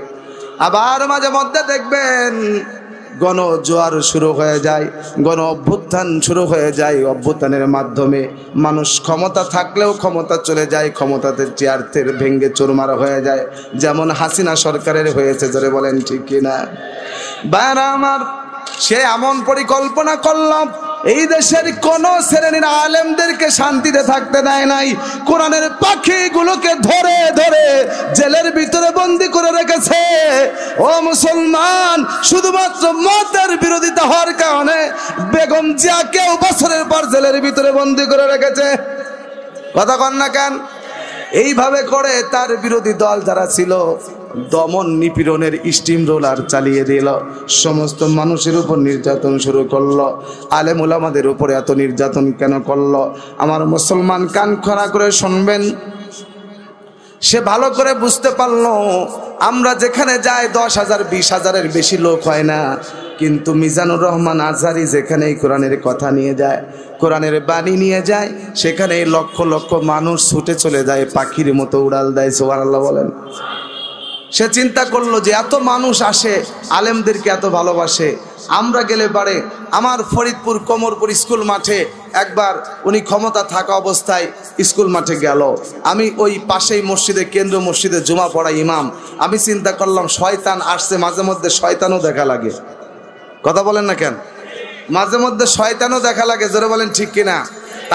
আবার মাঝে মধ্যে দেখবেন গণ জোয়ার শুরু হয়ে যায়, গণ অভ্যুত্থান শুরু হয়ে যায়। অভ্যুত্থানের মাধ্যমে মানুষ ক্ষমতা থাকলেও ক্ষমতা চলে যায়, ক্ষমতাতে চেয়ার ভেঙ্গে চুরমার হয়ে যায়, যেমন হাসিনা সরকারের হয়েছে। জোরে বলেন ঠিক কিনা? বাইরা আমার, সে এমন পরিকল্পনা করলাম, এই দেশের কোন শ্রেণীর আলেমদেরকে শান্তিতে থাকতে দেয় নাই। কোরআনের পাখিগুলোকে ধরে ধরে জেলের ভিতরে বন্দি করে রেখেছে। ও মুসলমান, শুধুমাত্র মতের বিরোধিতা হওয়ার কারণে বেগম জিয়াকেও বছরের পর জেলের ভিতরে বন্দি করে রেখেছে। কথা কন না কেন? এইভাবে করে তার বিরোধী দল যারা ছিল, দমন নিপীড়নের স্টিম রোলার চালিয়ে দিল, সমস্ত মানুষের উপর নির্যাতন শুরু করলো। আলেম ওলামাদের উপরে এত নির্যাতন কেন করলো? আমার মুসলমান কান খোলা করে শুনবেন। সে ভালো করে বুঝতে পারলো, আমরা যেখানে যাই 10,000 20,000-এর বেশি লোক হয় না, কিন্তু মিজানুর রহমান আজহারি যেখানে কোরআনের কথা নিয়ে যায়, কোরআনের বাণী নিয়ে যায়, সেখানে লক্ষ লক্ষ মানুষ ছুটে চলে যায়, পাখির মতো উড়াল দেয়। সুবহানাল্লাহ বলেন। সে চিন্তা করলো যে এত মানুষ আসে, আলেমদেরকে এত ভালোবাসে, আমরা গেলে পারে। আমার ফরিদপুর কোমরপুর স্কুল মাঠে একবার উনি ক্ষমতা থাকা অবস্থায় স্কুল মাঠে গেল। আমি ওই পাশেই মসজিদে, কেন্দ্র মসজিদে জুমা পড়া ইমাম। আমি চিন্তা করলাম শয়তান আসছে, মাঝে মধ্যে শয়তানও দেখা লাগে। কথা বলেন না কেন? মাঝে মধ্যে শয়তানও দেখা লাগে। জোরে বলেন ঠিক কিনা?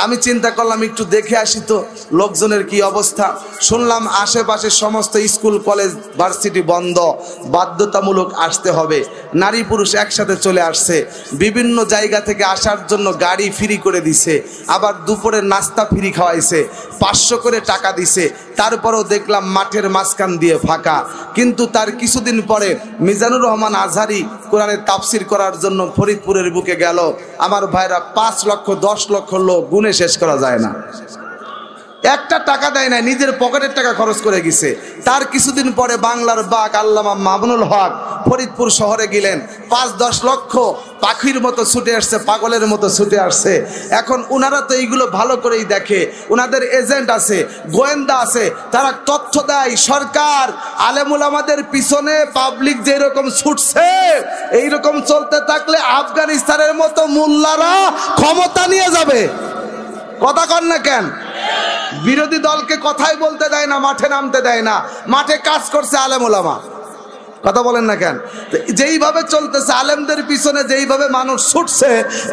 আমি চিন্তা করলাম একটু দেখে আসি তো লোকজনের কি অবস্থা। শুনলাম আশেপাশে সমস্ত স্কুল কলেজ ভার্সিটি বন্ধ, বাধ্যতামূলক আসতে হবে। নারী পুরুষ একসাথে চলে আসছে, বিভিন্ন জায়গা থেকে আসার জন্য গাড়ি ফ্রি করে দিছে, আবার দুপুরের নাস্তা ফ্রি খাওয়াইছে, 500 করে টাকা দিছে। তারপরেও দেখলাম মাঠের মাঝখান দিয়ে ফাঁকা। কিন্তু তার কিছুদিন পরে মিজানুর রহমান আজহারি কোরআনের তাফসির করার জন্য ফরিদপুরের বুকে গেল। আমার ভাইরা 5 লক্ষ 10 লক্ষ লোক গুণে শেষ করা যায় না। একটা টাকা দেয় না, নিজের পকেটের টাকা খরচ করে গেছে। তার কিছুদিন পরে বাংলার বাক আল্লামা মামুনুল হক ফরিদপুর শহরে গেলেন। 5-10 লক্ষ পাখির মতো ছুটে আসছে, পাগলের মতো ছুটে আসছে। এখন উনারা তো এইগুলো ভালো করেই দেখে, উনাদের এজেন্ট আছে, গোয়েন্দা আছে, তারা তথ্য দেয়। সরকার আলেমুল আমাদের পিছনে পাবলিক যেরকম ছুটছে, এইরকম চলতে থাকলে আফগানিস্তানের মতো মোল্লারা ক্ষমতা নিয়ে যাবে। কথা কন না কেন? বিরোধী দলকে কথাই বলতে দেয় না, মাঠে নামতে দেয় না। মাঠে কাজ করছে আলেম ওলামা। কথা বলেন না কেন? যেইভাবে চলতেছে আলেমদের পিছনে, যেইভাবে মানুষ ছুটছে,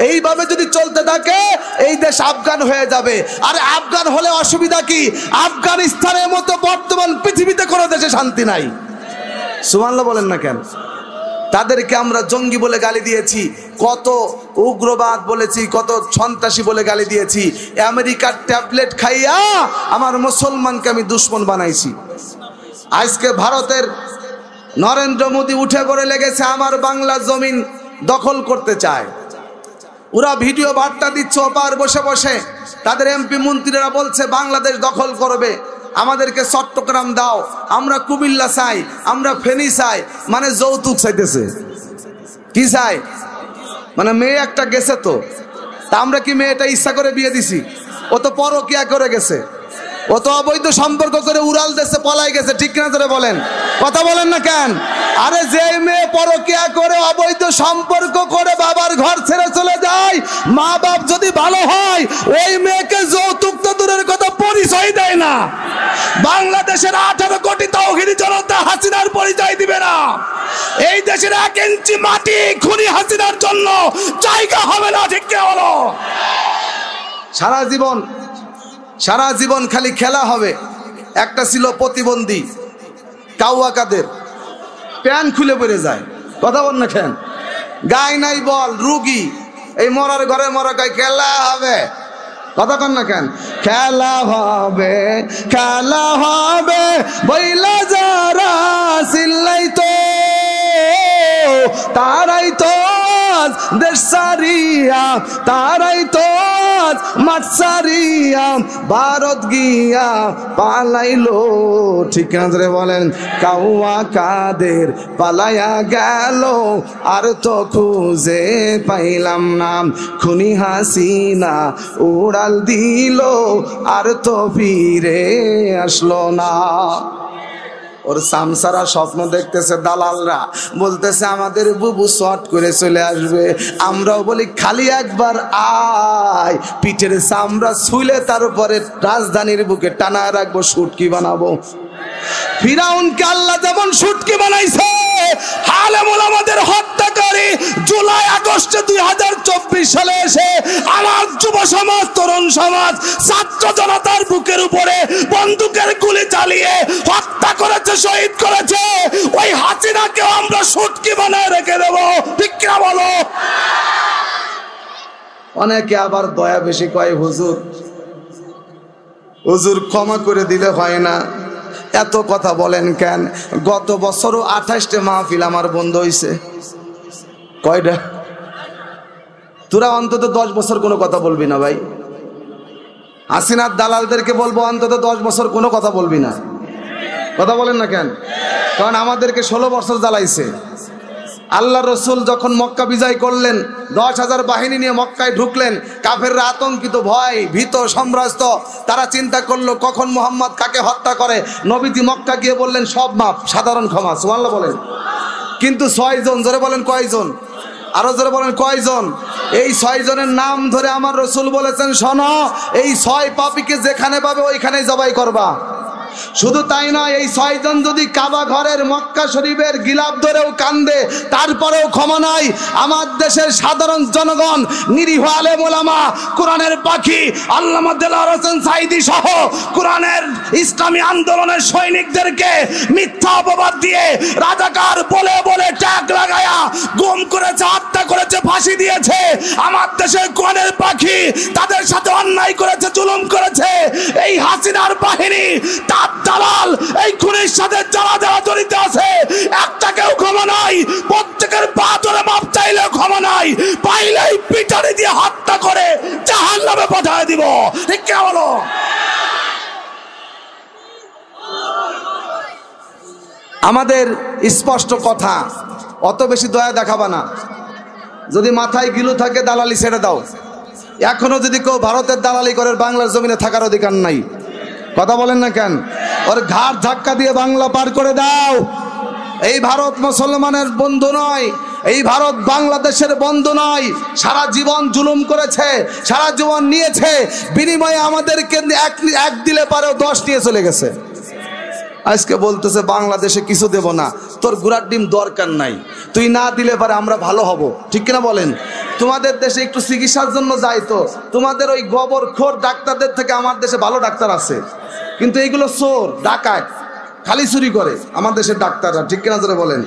এইভাবে যদি চলতে থাকে এই দেশ আফগান হয়ে যাবে। আর আফগান হলে অসুবিধা কি? আফগানিস্তানের মতো বর্তমান পৃথিবীতে কোনো দেশে শান্তি নাই। সুবহানাল্লাহ বলেন না কেন? তাদেরকে আমরা জঙ্গি বলে গালি দিয়েছি, কত উগ্রবাদ বলেছি, কত সন্ত্রাসী বলে গালি দিয়েছি। আমেরিকার ট্যাবলেট খাইয়া আমার মুসলমানকে আমি দুশ্মন বানাইছি। আজকে ভারতের নরেন্দ্র মোদী উঠে পড়ে লেগেছে, আমার বাংলা জমিন দখল করতে চায়। ওরা ভিডিও বার্তা দিচ্ছে ওপার বসে বসে। তাদের এমপি মন্ত্রীরা বলছে বাংলাদেশ দখল করবে, আমাদেরকে চট্টগ্রাম দাও, আমরা কুমিল্লা চাই, আমরা ফেনী চাই, মানে যৌতুক চাইতেছে। কি চাই? মানে মেয়ে একটা গেছে তো, তা আমরা কি মেয়েটা ইচ্ছা করে বিয়ে দিছি? ও তো পরকিয়া করে গেছে, ও তো অবৈধ সম্পর্ক করে উড়াল দেশে পলাই গেছে, ঠিক কিনা ধরে বলেন? কথা বলেন না কেন? আরে যে মেয়ে পরকিয়া করে অবৈধ সম্পর্ক করে বাবার ঘর ছেড়ে চলে যায়, মা বাপ যদি ভালো হয় ওই মেয়েকে যৌতুক তো দূরের কথা পরিচয় দেয় না। বাংলাদেশের 18 কোটি তাওহীদি জনতা হাসিনার পরিচয় দিবে না। এই দেশের 1 ইঞ্চি মাটি খুনি হাসিনার জন্য জায়গা হবে না, ঠিক কি বলো? সারা জীবন খালি খেলা হবে। একটা ছিল প্রতিবন্ধী কাউয়া কাদের, প্যান খুলে পড়ে যায়, কথা বল না কেন? গায়ে নাই বল, রুগী, এই মরার ঘরে মরা কয় খেলা হবে, কথা কন না কেন? খেলা হবে বইলা যারা চিল্লাই তো তারাই তো দেশ সারিয়া, তারাই তো মাঠ সারিয়া ভারত গিয়া পালাইলো, ঠিক আছে বলেন? কাউয়া কাদের পালাইয়া গেল, আর তো খুঁজে পাইলাম না। খুনি হাসিনা উড়াল দিল, আর তো ফিরে আসলো না। ওর সামসারা স্বপ্ন দেখতেছে, দালালরা বলতেছে আমাদের বুবু শর্ট করে চলে আসবে। আমরাও বলি খালি একবার আয়, পিঠের চামড়া ছুইলে তার উপরে রাজধানীর বুকে টানা রাখবো, শুটকি বানাবো। ফিরাউনকে আল্লাহ যেমন শুটকি বানাইছে, আলেম ওলামাদের হত্যাকারী জুলাই আগস্টে 2024 সালে এসে আমার যুব সমাজ, তরুণ সমাজ, ছাত্র জনতার বুকের উপরে বন্দুকের গুলি চালিয়ে হত্যা করেছে, শহীদ করেছে। ওই হাসিনাকে আমরা শুটকি বানায় রেখে দেব, ঠিক কি বলো? অনেকে আবার দয়া বেশি কয়, হুজুর ক্ষমা করে দিলে হয় না, এত কথা বলেন কেন? গত বছরও 28টে মাহফিল আমার বন্ধ হয়েছে। কয়টা? তোরা অন্তত 10 বছর কোনো কথা বলবি না ভাই। হাসিনার দালালদেরকে বলবো অন্তত 10 বছর কোনো কথা বলবি না, কথা বলেন না কেন? কারণ আমাদেরকে 16 বছর জ্বালাইছে। আল্লাহ রসুল যখন মক্কা বিজয় করলেন, 10,000 বাহিনী নিয়ে মক্কায় ঢুকলেন, কাফেররা আতঙ্কিত, ভয় ভীত সম্রাস্ত। তারা চিন্তা করলো কখন মুহাম্মদ কাকে হত্যা করে। নবীজি মক্কা গিয়ে বললেন সব মাপ, সাধারণ ক্ষমা, সুবহানাল্লাহ বলেন। কিন্তু 6 জন, জোরে বলেন কয়জন? আরো জোরে বলেন কয়জন? এই 6 জনের নাম ধরে আমার রসুল বলেছেন, শোনো, এই 6 পাপীকে যেখানে পাবে ওইখানেই জবাই করবা। শুধু তাই নয়, এই 6 জন যদি কাবা ঘরের মক্কা শরীফের গিলাফ ধরেও কান্দে তারপরেও ক্ষমা নাই। আমার দেশের সাধারণ জনগণ, নিরীহ আলেম ওলামা, কোরআনের পাখি আল্লামা দেলাওয়ার হোসেন সাঈদী সহ কোরআনের ইসলামী আন্দোলনের সৈনিকদেরকে মিথ্যা অপবাদ দিয়ে রাজাকার বলে বলে ট্যাগ লাগায়া গুম করেছে, হত্যা করেছে, ফাঁসি দিয়েছে। আমার দেশের কোরআনের পাখি তাদের সাথে অন্যায় করেছে, জুলুম করেছে। এই হাসিনার বাহিনী, দালাল, এই খুনের সাথে যারা যারা জড়িত আছে, একটাকেও ক্ষমা নাই। প্রত্যেকের পা ধরে মাপ চাইলেও ক্ষমা নাই, পাইলেই পিটারি দিয়ে হত্যা করে জাহান্নামে পাঠিয়ে দিব, ঠিক কি বলো? আমাদের স্পষ্ট কথা, অত বেশি দয়া দেখাবা না। যদি মাথায় গিলু থাকে দালালি ছেড়ে দাও। এখনো যদি কেউ ভারতের দালালি করে, বাংলার জমিনে থাকার অধিকার নাই, কথা বলেন না কেন? ওর ঘাড় ধাক্কা দিয়ে বাংলা পার করে দাও। এই ভারত মুসলমানের বন্ধু নয়, এই ভারত বাংলাদেশের বন্ধু নয়। সারা জীবন জুলুম করেছে, সারা জীবন নিয়েছে, বিনিময়ে আমাদেরকে এক দিলে পারেও 10 নিয়ে চলে গেছে। আজকে বলতেছে বাংলাদেশে কিছু দেব না, তোর গুড়ার ডিম দরকার নাই, তুই না দিলে পারে আমরা ভালো হব, ঠিক কিনা বলেন? তোমাদের দেশে একটু চিকিৎসার জন্য যাই তো তোমাদের ওই গোবরখোর ডাক্তারদের থেকে আমার দেশে ভালো ডাক্তার আছে, কিন্তু এইগুলো চোর ডাকাত, খালি চুরি করে আমার দেশের ডাক্তাররা, ঠিক কিনা জোরে বলেন?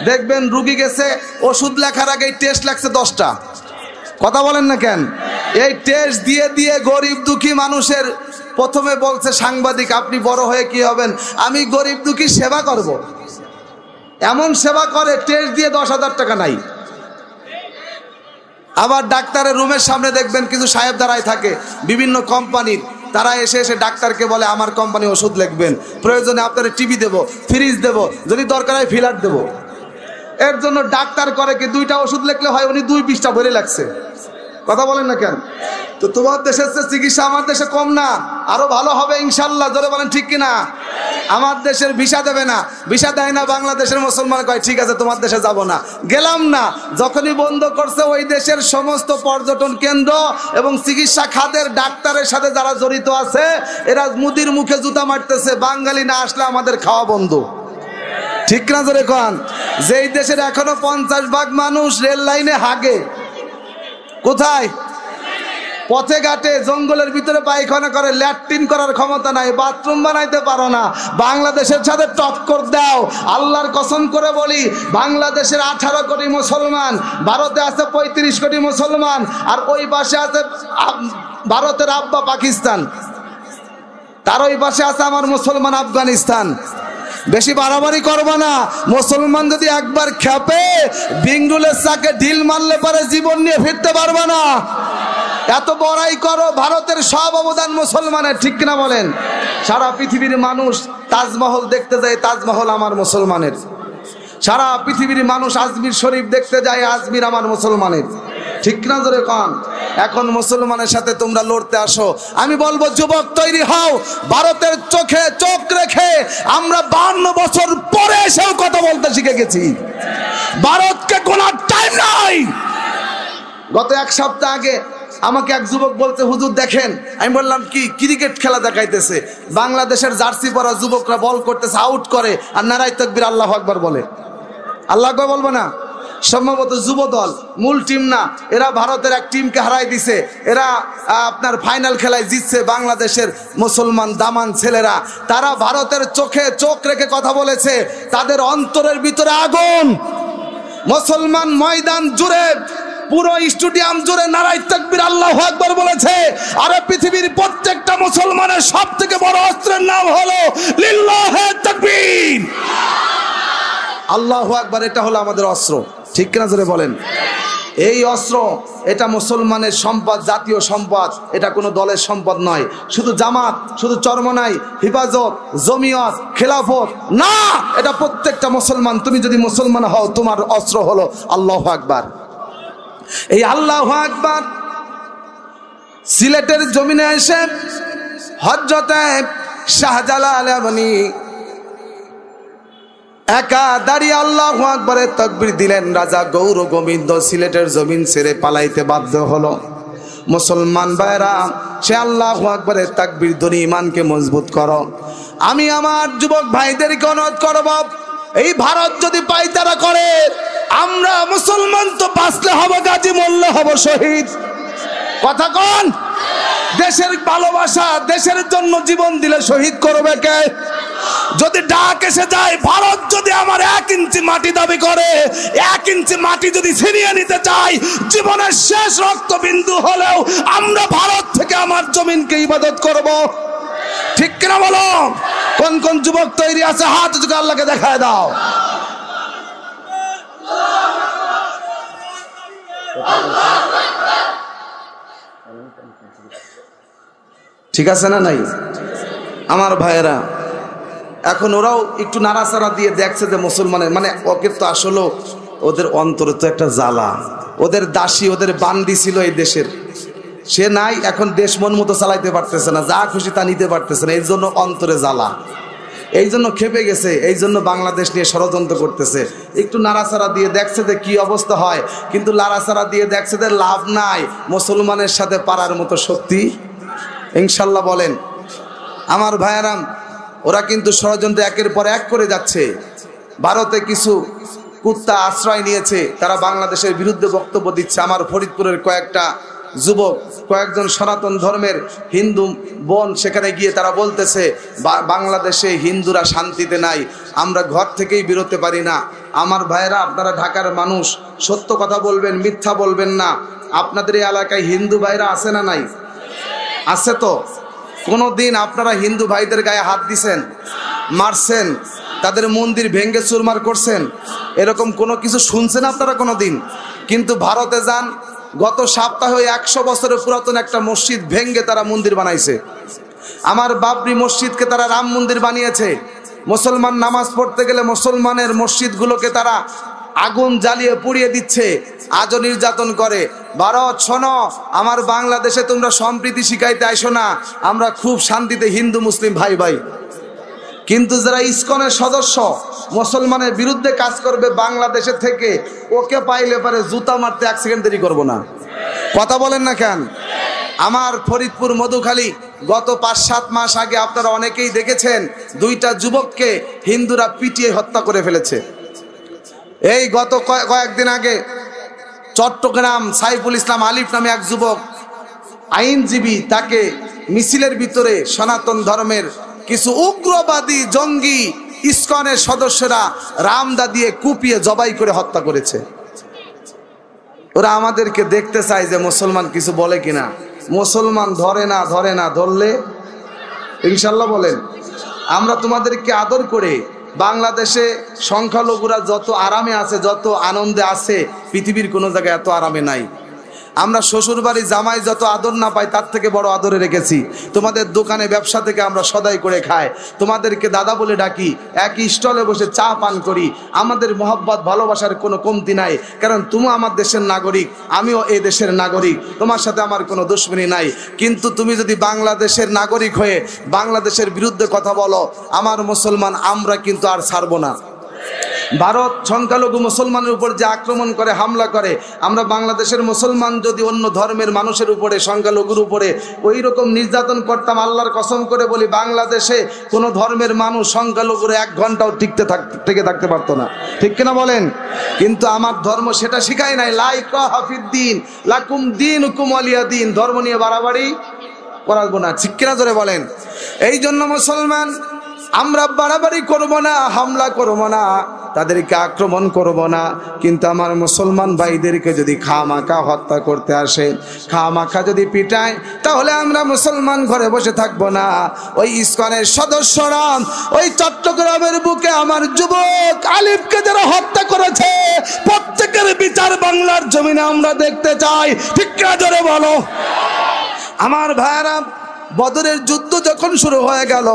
দেখবেন রুগী গেছে, ওষুধ লেখার আগে টেস্ট লাগছে 10টা, কথা বলেন না কেন? এই টেস্ট দিয়ে দিয়ে গরিব দুঃখী মানুষের, প্রথমে বলছে সাংবাদিক আপনি বড় হয়ে কি হবেন, আমি গরিব দুঃখী সেবা করব। এমন সেবা করে টেস্ট দিয়ে 10,000 টাকা নাই। আবার ডাক্তারের রুমের সামনে দেখবেন কিছু সাহেব দাঁড়ায় থাকে বিভিন্ন কোম্পানির, তারা এসে এসে ডাক্তারকে বলে আমার কোম্পানি ওষুধ লিখবেন, প্রয়োজনে আপনার টিভি দেব, ফ্রিজ দেব, যদি দরকার হয় ফিলার দেব। এর জন্য ডাক্তার করে কি 2টা ওষুধ লিখলে হয়, উনি 2 পৃষ্ঠা ভরে লাগছে। কথা বলেন না কেন? তো তোমার দেশের চিকিৎসা আমার দেশে কম না, আরো ভালো হবে ইনশাল্লাহ। জোরে বলেন ঠিক কিনা? আমার দেশের ভিসা দেবে না, ভিসা দেয় না বাংলাদেশের মুসলমান, কয় ঠিক আছে তোমার দেশে যাব না, গেলাম না। যখনই বন্ধ করছে ওই দেশের সমস্ত পর্যটন কেন্দ্র এবং চিকিৎসা খাতের ডাক্তারের সাথে যারা জড়িত আছে এরা মুদির মুখে জুতা মারতেছে, বাঙালি না আসলে আমাদের খাওয়া বন্ধ। ঠিক না জোরে কোন? যেই দেশের এখনো 50% মানুষ রেল লাইনে হাগে, কোথায়? পথে ঘাটে, জঙ্গলের ভিতরে পায়খানা করে, ল্যাট্রিন করার ক্ষমতা নাই, বাথরুম বানাইতে পারো না। বাংলাদেশের সাথে টক্কর দাও। আল্লাহর কসম করে বলি, বাংলাদেশের 18 কোটি মুসলমান, ভারতে আছে 35 কোটি মুসলমান, আর ওই পাশে আছে ভারতের আব্বা পাকিস্তান, তার ওই পাশে আছে আমার মুসলমান আফগানিস্তান। বেশি বাড়াবাড়ি করবা না। মুসলমান যদি একবার খেপে বিংডুলের চাকে ঢিল মারলে পারে জীবন নিয়ে ফিরতে পারবা না। এত বড়াই করো, ভারতের সব অবদান মুসলমানের, ঠিক কিনা বলেন? সারা পৃথিবীর মানুষ তাজমহল দেখতে যায়, তাজমহল আমার মুসলমানের। সারা পৃথিবীর মানুষ আজমির শরীফ দেখতে যায়, আজমির আমার মুসলমানের, ঠিক না জোরে কন? এখন মুসলমানের সাথে তোমরা লড়তে আসো। আমি বলবো যুবক তৈরি হও। ভারতের চোখে চোখ রেখে আমরা 52 বছর পরে এসেও কথা বলতে শিখে গেছি। ভারতকে গোনার টাইম নাই। গত 1 সপ্তাহ আগে আমাকে এক যুবক বলতে, হুজুর দেখেন। আমি বললাম কি? ক্রিকেট খেলা দেখাইতেছে, বাংলাদেশের জার্সি পরা যুবকরা বল করতেছে, আউট করে আর নারায়ে তাকবীর আল্লাহু আকবার বলে। আল্লাহু আকবার বলবো না? সম্ভবত যুব দল, মূল টিম না, এরা ভারতের এক টিমকে হারাই দিছে। এরা আপনার ফাইনাল খেলায় জিতছে বাংলাদেশের মুসলমান দামান ছেলেরা। তারা ভারতের চোখে চোখ রেখে কথা বলেছে, তাদের অন্তরের ভিতরে আগুন। মুসলমান ময়দান জুড়ে, পুরো স্টেডিয়াম জুড়ে নারায়ে তাকবীর আল্লাহু আকবার বলেছে। আর পৃথিবীর প্রত্যেকটা মুসলমানের সবথেকে বড় অস্ত্রের নাম হলো লিল্লাহে তাকবীর, আল্লাহু আকবার। এটা হলো আমাদের অস্ত্র, ঠিক কিনা জোরে বলেন? এই অস্ত্র, এটা মুসলমানের সম্পদ, জাতীয় সম্পদ। এটা কোনো দলের সম্পদ নয়, শুধু জামাত, শুধু চরমনাই, হিফাজত, জমিয়ত, খেলাফত না, এটা প্রত্যেকটা মুসলমান। তুমি যদি মুসলমান হও, তোমার অস্ত্র হলো আল্লাহু আকবার। এই আল্লাহু আকবার সিলেটের জমিনে এসে হযরতে শাহজালাল আপনি একা দাঁড়িয়ে আল্লাহু আকবারের তাকবীর দিলেন। রাজা গৌর গোবিন্দ সিলেটের জমিন ছেড়ে পালাইতে বাধ্য হলো। মুসলমান ভাইরা, সে আল্লাহু আকবারের তাকবীর ধ্বনি ঈমানকে মজবুত করো। আমি আমার যুবক ভাইদেরকে অনুরোধ করব, এই ভারত যদি পায়তারা করে, আমরা মুসলমান তো বাঁচলে হব গাজী, মরলে হব শহীদ। কথা কোন? দেশের ভালোবাসা, দেশের জন্য জীবন দিলে শহীদ করবে কে? যদি ডাক এসে যায়, ভারত যদি আমার 1 ইঞ্চি মাটি দাবি করে, 1 ইঞ্চি মাটি যদি ছিনিয়ে নিতে চাই, জীবনের শেষ রক্তবিন্দু হলেও আমরা ভারত থেকে আমার জমিনকে ইবাদত করব, ঠিক কিনা বলো? কোন কোন যুবক তৈরি আছে? হাত উঁচু করে আল্লাহকে দেখায় দাও। ঠিক আছে না নাই? আমার ভাইয়েরা, এখন ওরাও একটু নাড়াচাড়া দিয়ে দেখছে যে মুসলমানের, মানে ওকে তো আসলে ওদের অন্তরে তো একটা জ্বালা। ওদের দাসী, ওদের বান্দি ছিল এই দেশের, সে নাই, এখন দেশ মন মতো চালাইতে পারতেছে না, যা খুশি তা নিতে পারতেছে না, এই জন্য অন্তরে জ্বালা, এই জন্য খেপে গেছে, এই জন্য বাংলাদেশ নিয়ে ষড়যন্ত্র করতেছে। একটু নাড়াচাড়া দিয়ে দেখছে যে কি অবস্থা হয়, কিন্তু নাড়াচাড়া দিয়ে দেখছে যে লাভ নাই, মুসলমানের সাথে পারার মতো শক্তি ইনশাল্লাহ বলেন। আমার ভাইয়ারাম, ওরা কিন্তু ষড়যন্ত্র একের পর এক করে যাচ্ছে। ভারতে কিছু কুত্তা আশ্রয় নিয়েছে, তারা বাংলাদেশের বিরুদ্ধে বক্তব্য দিচ্ছে। আমার ফরিদপুরের কয়েকটা যুবক, কয়েকজন সনাতন ধর্মের হিন্দু বোন সেখানে গিয়ে তারা বলতেছে বাংলাদেশে হিন্দুরা শান্তিতে নাই, আমরা ঘর থেকেই বেরোতে পারি না। আমার ভাইয়েরা, আপনারা ঢাকার মানুষ, সত্য কথা বলবেন, মিথ্যা বলবেন না। আপনাদের এই এলাকায় হিন্দু ভাইরা আছে না নাই? আছে তো? কোনোদিন আপনারা হিন্দু ভাইদের গায়ে হাত দিছেন, মারছেন, তাদের মন্দির ভেঙ্গে চুরমার করছেন? এরকম কোনো কিছু শুনছেন আপনারা কোনোদিন? কিন্তু ভারতে যান, গত সপ্তাহে 100 বছরের পুরাতন একটা মসজিদ ভেঙ্গে তারা মন্দির বানাইছে। আমার বাবরি মসজিদকে তারা রাম মন্দির বানিয়েছে। মুসলমান নামাজ পড়তে গেলে মুসলমানের মসজিদগুলোকে তারা আগুন জ্বালিয়ে পুড়িয়ে দিচ্ছে, আজও নির্যাতন করে। ভারত শোনো, আমার বাংলাদেশে তোমরা সম্প্রীতি শিখাইতে আইসো না, আমরা খুব শান্তিতে হিন্দু মুসলিম ভাই ভাই। কিন্তু যারা ইসকনের সদস্য মুসলমানের বিরুদ্ধে কাজ করবে বাংলাদেশে থেকে, ওকে পাইলে পারে জুতা মারতে 1 সেকেন্ড দেরি করবো না। কথা বলেন না কেন? আমার ফরিদপুর মধুখালী গত 5-7 মাস আগে আপনারা অনেকেই দেখেছেন, 2টা যুবককে হিন্দুরা পিটিয়ে হত্যা করে ফেলেছে। এই গত কয়েকদিন আগে চট্টগ্রাম সাইফুল ইসলাম আলিফ নামে এক যুবক আইনজীবী, তাকে মিছিলের ভিতরে সনাতন ধর্মের কিছু উগ্রবাদী জঙ্গি ইসকনের সদস্যরা রামদা দিয়ে কুপিয়ে জবাই করে হত্যা করেছে। ওরা আমাদেরকে দেখতে চায় যে মুসলমান কিছু বলে কিনা। মুসলমান ধরে না, ধরলে ইনশাল্লাহ বলেন। আমরা তোমাদেরকে আদর করে, বাংলাদেশে সংখ্যালঘুরা যত আরামে আছে, যত আনন্দে আছে, পৃথিবীর কোনো জায়গায় এত আরামে নাই। আমরা শ্বশুর বাড়ি জামাই যত আদর না পাই, তার থেকে বড় আদরে রেখেছি। তোমাদের দোকানে ব্যবসা থেকে আমরা সদাই করে খাই, তোমাদেরকে দাদা বলে ডাকি, একই স্টলে বসে চা পান করি। আমাদের মহব্বত ভালোবাসার কোনো কমতি নাই, কারণ তুমি আমার দেশের নাগরিক, আমিও এই দেশের নাগরিক, তোমার সাথে আমার কোনো দুশ্মনী নাই। কিন্তু তুমি যদি বাংলাদেশের নাগরিক হয়ে বাংলাদেশের বিরুদ্ধে কথা বলো, আমার মুসলমান আমরা কিন্তু আর ছাড়বো না। ভারত সংখ্যালঘু মুসলমানের উপর যে আক্রমণ করে, হামলা করে, আমরা বাংলাদেশের মুসলমান যদি অন্য ধর্মের মানুষের উপরে, সংখ্যালঘুর উপরে ওই রকম নির্যাতন করতাম, আল্লাহর কসম করে বলি, বাংলাদেশে কোনো ধর্মের মানুষ সংখ্যালঘুরে 1 ঘন্টাও টিকে থাকতে পারতো না। ঠিক কিনা বলেন? কিন্তু আমার ধর্ম সেটা শিখায় নাই। লাইকা হাফিদ্দিন লাকুম দীনুকুম ওয়ালিয়া দীন, ধর্ম নিয়ে বাড়াবাড়ি করাবো না। ঠিক কিনা জোরে বলেন? এই জন্য মুসলমান আমরা বাড়াবাড়ি করব না, হামলা করব না, তাদেরকে আক্রমণ করব না। কিন্তু আমার মুসলমান ভাইদেরকে যদি খামাখা হত্যা করতে আসে, খামাখা যদি পিটায়, তাহলে আমরা মুসলমান ঘরে বসে থাকবো না। ওই ইসকনের সদস্যরা ওই চট্টগ্রামের বুকে আমার যুবক আলিফকে যারা হত্যা করেছে, প্রত্যেকের বিচার বাংলার জমিনে আমরা দেখতে চাই। ঠিক না জোরে বলো? আমার ভাইরা, বদরের যুদ্ধ যখন শুরু হয়ে গেল,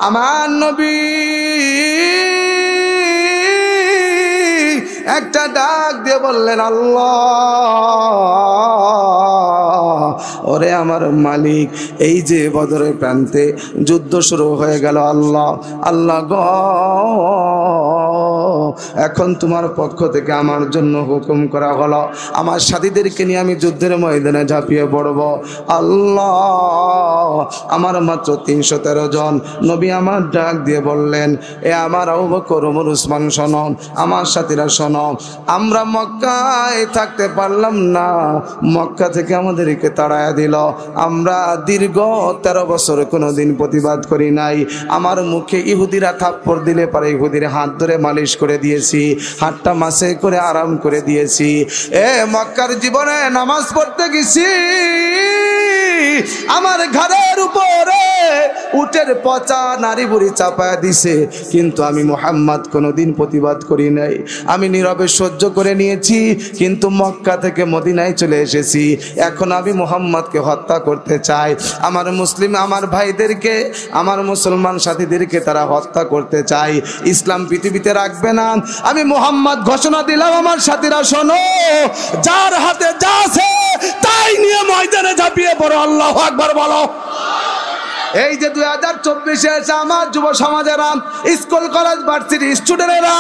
আমার নবী একটা ডাক দিয়ে বললেন, আল্লাহ, ওরে আমার মালিক, এই যে বদরের প্রান্তে যুদ্ধ শুরু হয়ে গেল, আল্লাহ আল্লাহ গো, এখন তোমার পক্ষ থেকে আমার জন্য হুকুম করা হলো, আমার সাথীদেরকে নিয়ে আমি যুদ্ধের ময়দানে ঝাঁপিয়ে পড়ব। আল্লাহ, আমার মাত্র 313 জন। নবী আমার ডাক দিয়ে বললেন, এ আমার আবু বকর, ওমর, উসমান শোনো, আমার সাথীরা শোনো, আমরা মক্কায় থাকতে পারলাম না, মক্কা থেকে আমাদেরকে তাড়ায়া দিল। আমরা দীর্ঘ 13 বছর কোনোদিন প্রতিবাদ করি নাই। আমার মুখে ইহুদিরা থাপ্পড় দিলে পারে ইহুদির হাত ধরে মালিশ করে দিয়েছি, হাতটা মাসে করে আরাম করে দিয়েছি। মক্কার জীবনে নামাজ পড়তে গেছি, আমার ঘরের উপরে উটের পচা নারী বুড়ি চাপায়া দিছে, কিন্তু আমি মুহাম্মদ কোনোদিন প্রতিবাদ করি নাই। আমি নীরবে সহ্য করে নিয়েছি, কিন্তু মক্কা থেকে মদিনায় চলে এসেছি। এখন আমি মুহাম্মদকে হত্যা করতে চাই। আমার মুসলিম আমার ভাইদেরকে, আমার মুসলমান সাথীদেরকে তারা হত্যা করতে চাই। ইসলাম পৃথিবীতে রাখবে না। আমি মুহাম্মদ ঘোষণা দিলাম, আমার সাথীরা শোনো, যার হাতে যা আছে তাই নিয়ে ময়দানে ঝাঁপিয়ে পড়ো। আল্লাহু আকবার বলো। এই যে 2024-এ এসে আমার যুব সমাজেরা, স্কুল কলেজ ভার্সিটি স্টুডেন্টেরা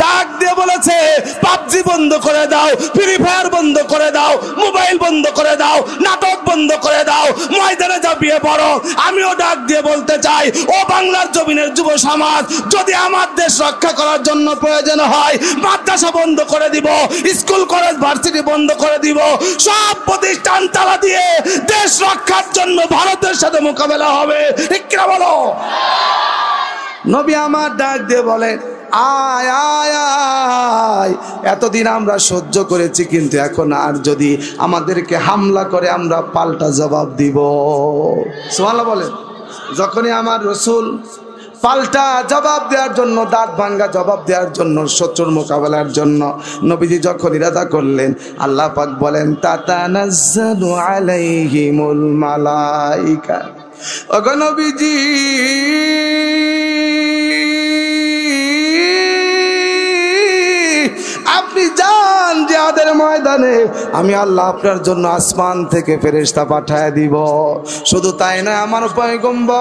ডাক দিয়ে বলেছে, পাবজি বন্ধ করে দাও, ফ্রি ফায়ার বন্ধ করে দাও, মোবাইল বন্ধ করে দাও, নাটক বন্ধ করে দাও, ময়দানে ঝাঁপিয়ে পড়ো। আমিও ডাক দিয়ে বলতে চাই, ও বাংলার জমিনের যুব সমাজ, যদি আমার দেশ রক্ষা করার জন্য প্রয়োজন হয়, মাদ্রাসা বন্ধ করে দিব, স্কুল কলেজ ভার্সিটি বন্ধ করে দিব, সব প্রতিষ্ঠান তালা দিয়ে দেশ রক্ষার জন্য ভারতের সাথে মোকাবেলা হবে। ঠিক কি বলো? নবী আমার ডাক দিয়ে বলেন, আয় আয় আয়, এতদিন আমরা সহ্য করেছি, কিন্তু এখন আর যদি আমাদেরকে হামলা করে আমরা পাল্টা জবাব দিব। সুবহানাল্লাহ বলেন। যখনই আমার রাসূল পাল্টা জবাব দেওয়ার জন্য, দাঁত ভাঙ্গা জবাব দেওয়ার জন্য, শত্রুর মোকাবেলার জন্য নবীজি যখন ইরাদা করলেন, আল্লাহ পাক বলেন, তাতানাজ্জালু আলাইহিমুল মালাইকা। ওগো নবীজি, আপনি যান জিহাদের ময়দানে, আমি আল্লাহ আপনার জন্য আসমান থেকে ফেরেশতা পাঠায় দিব। শুধু তাই নয়, আমার পয়গম্বর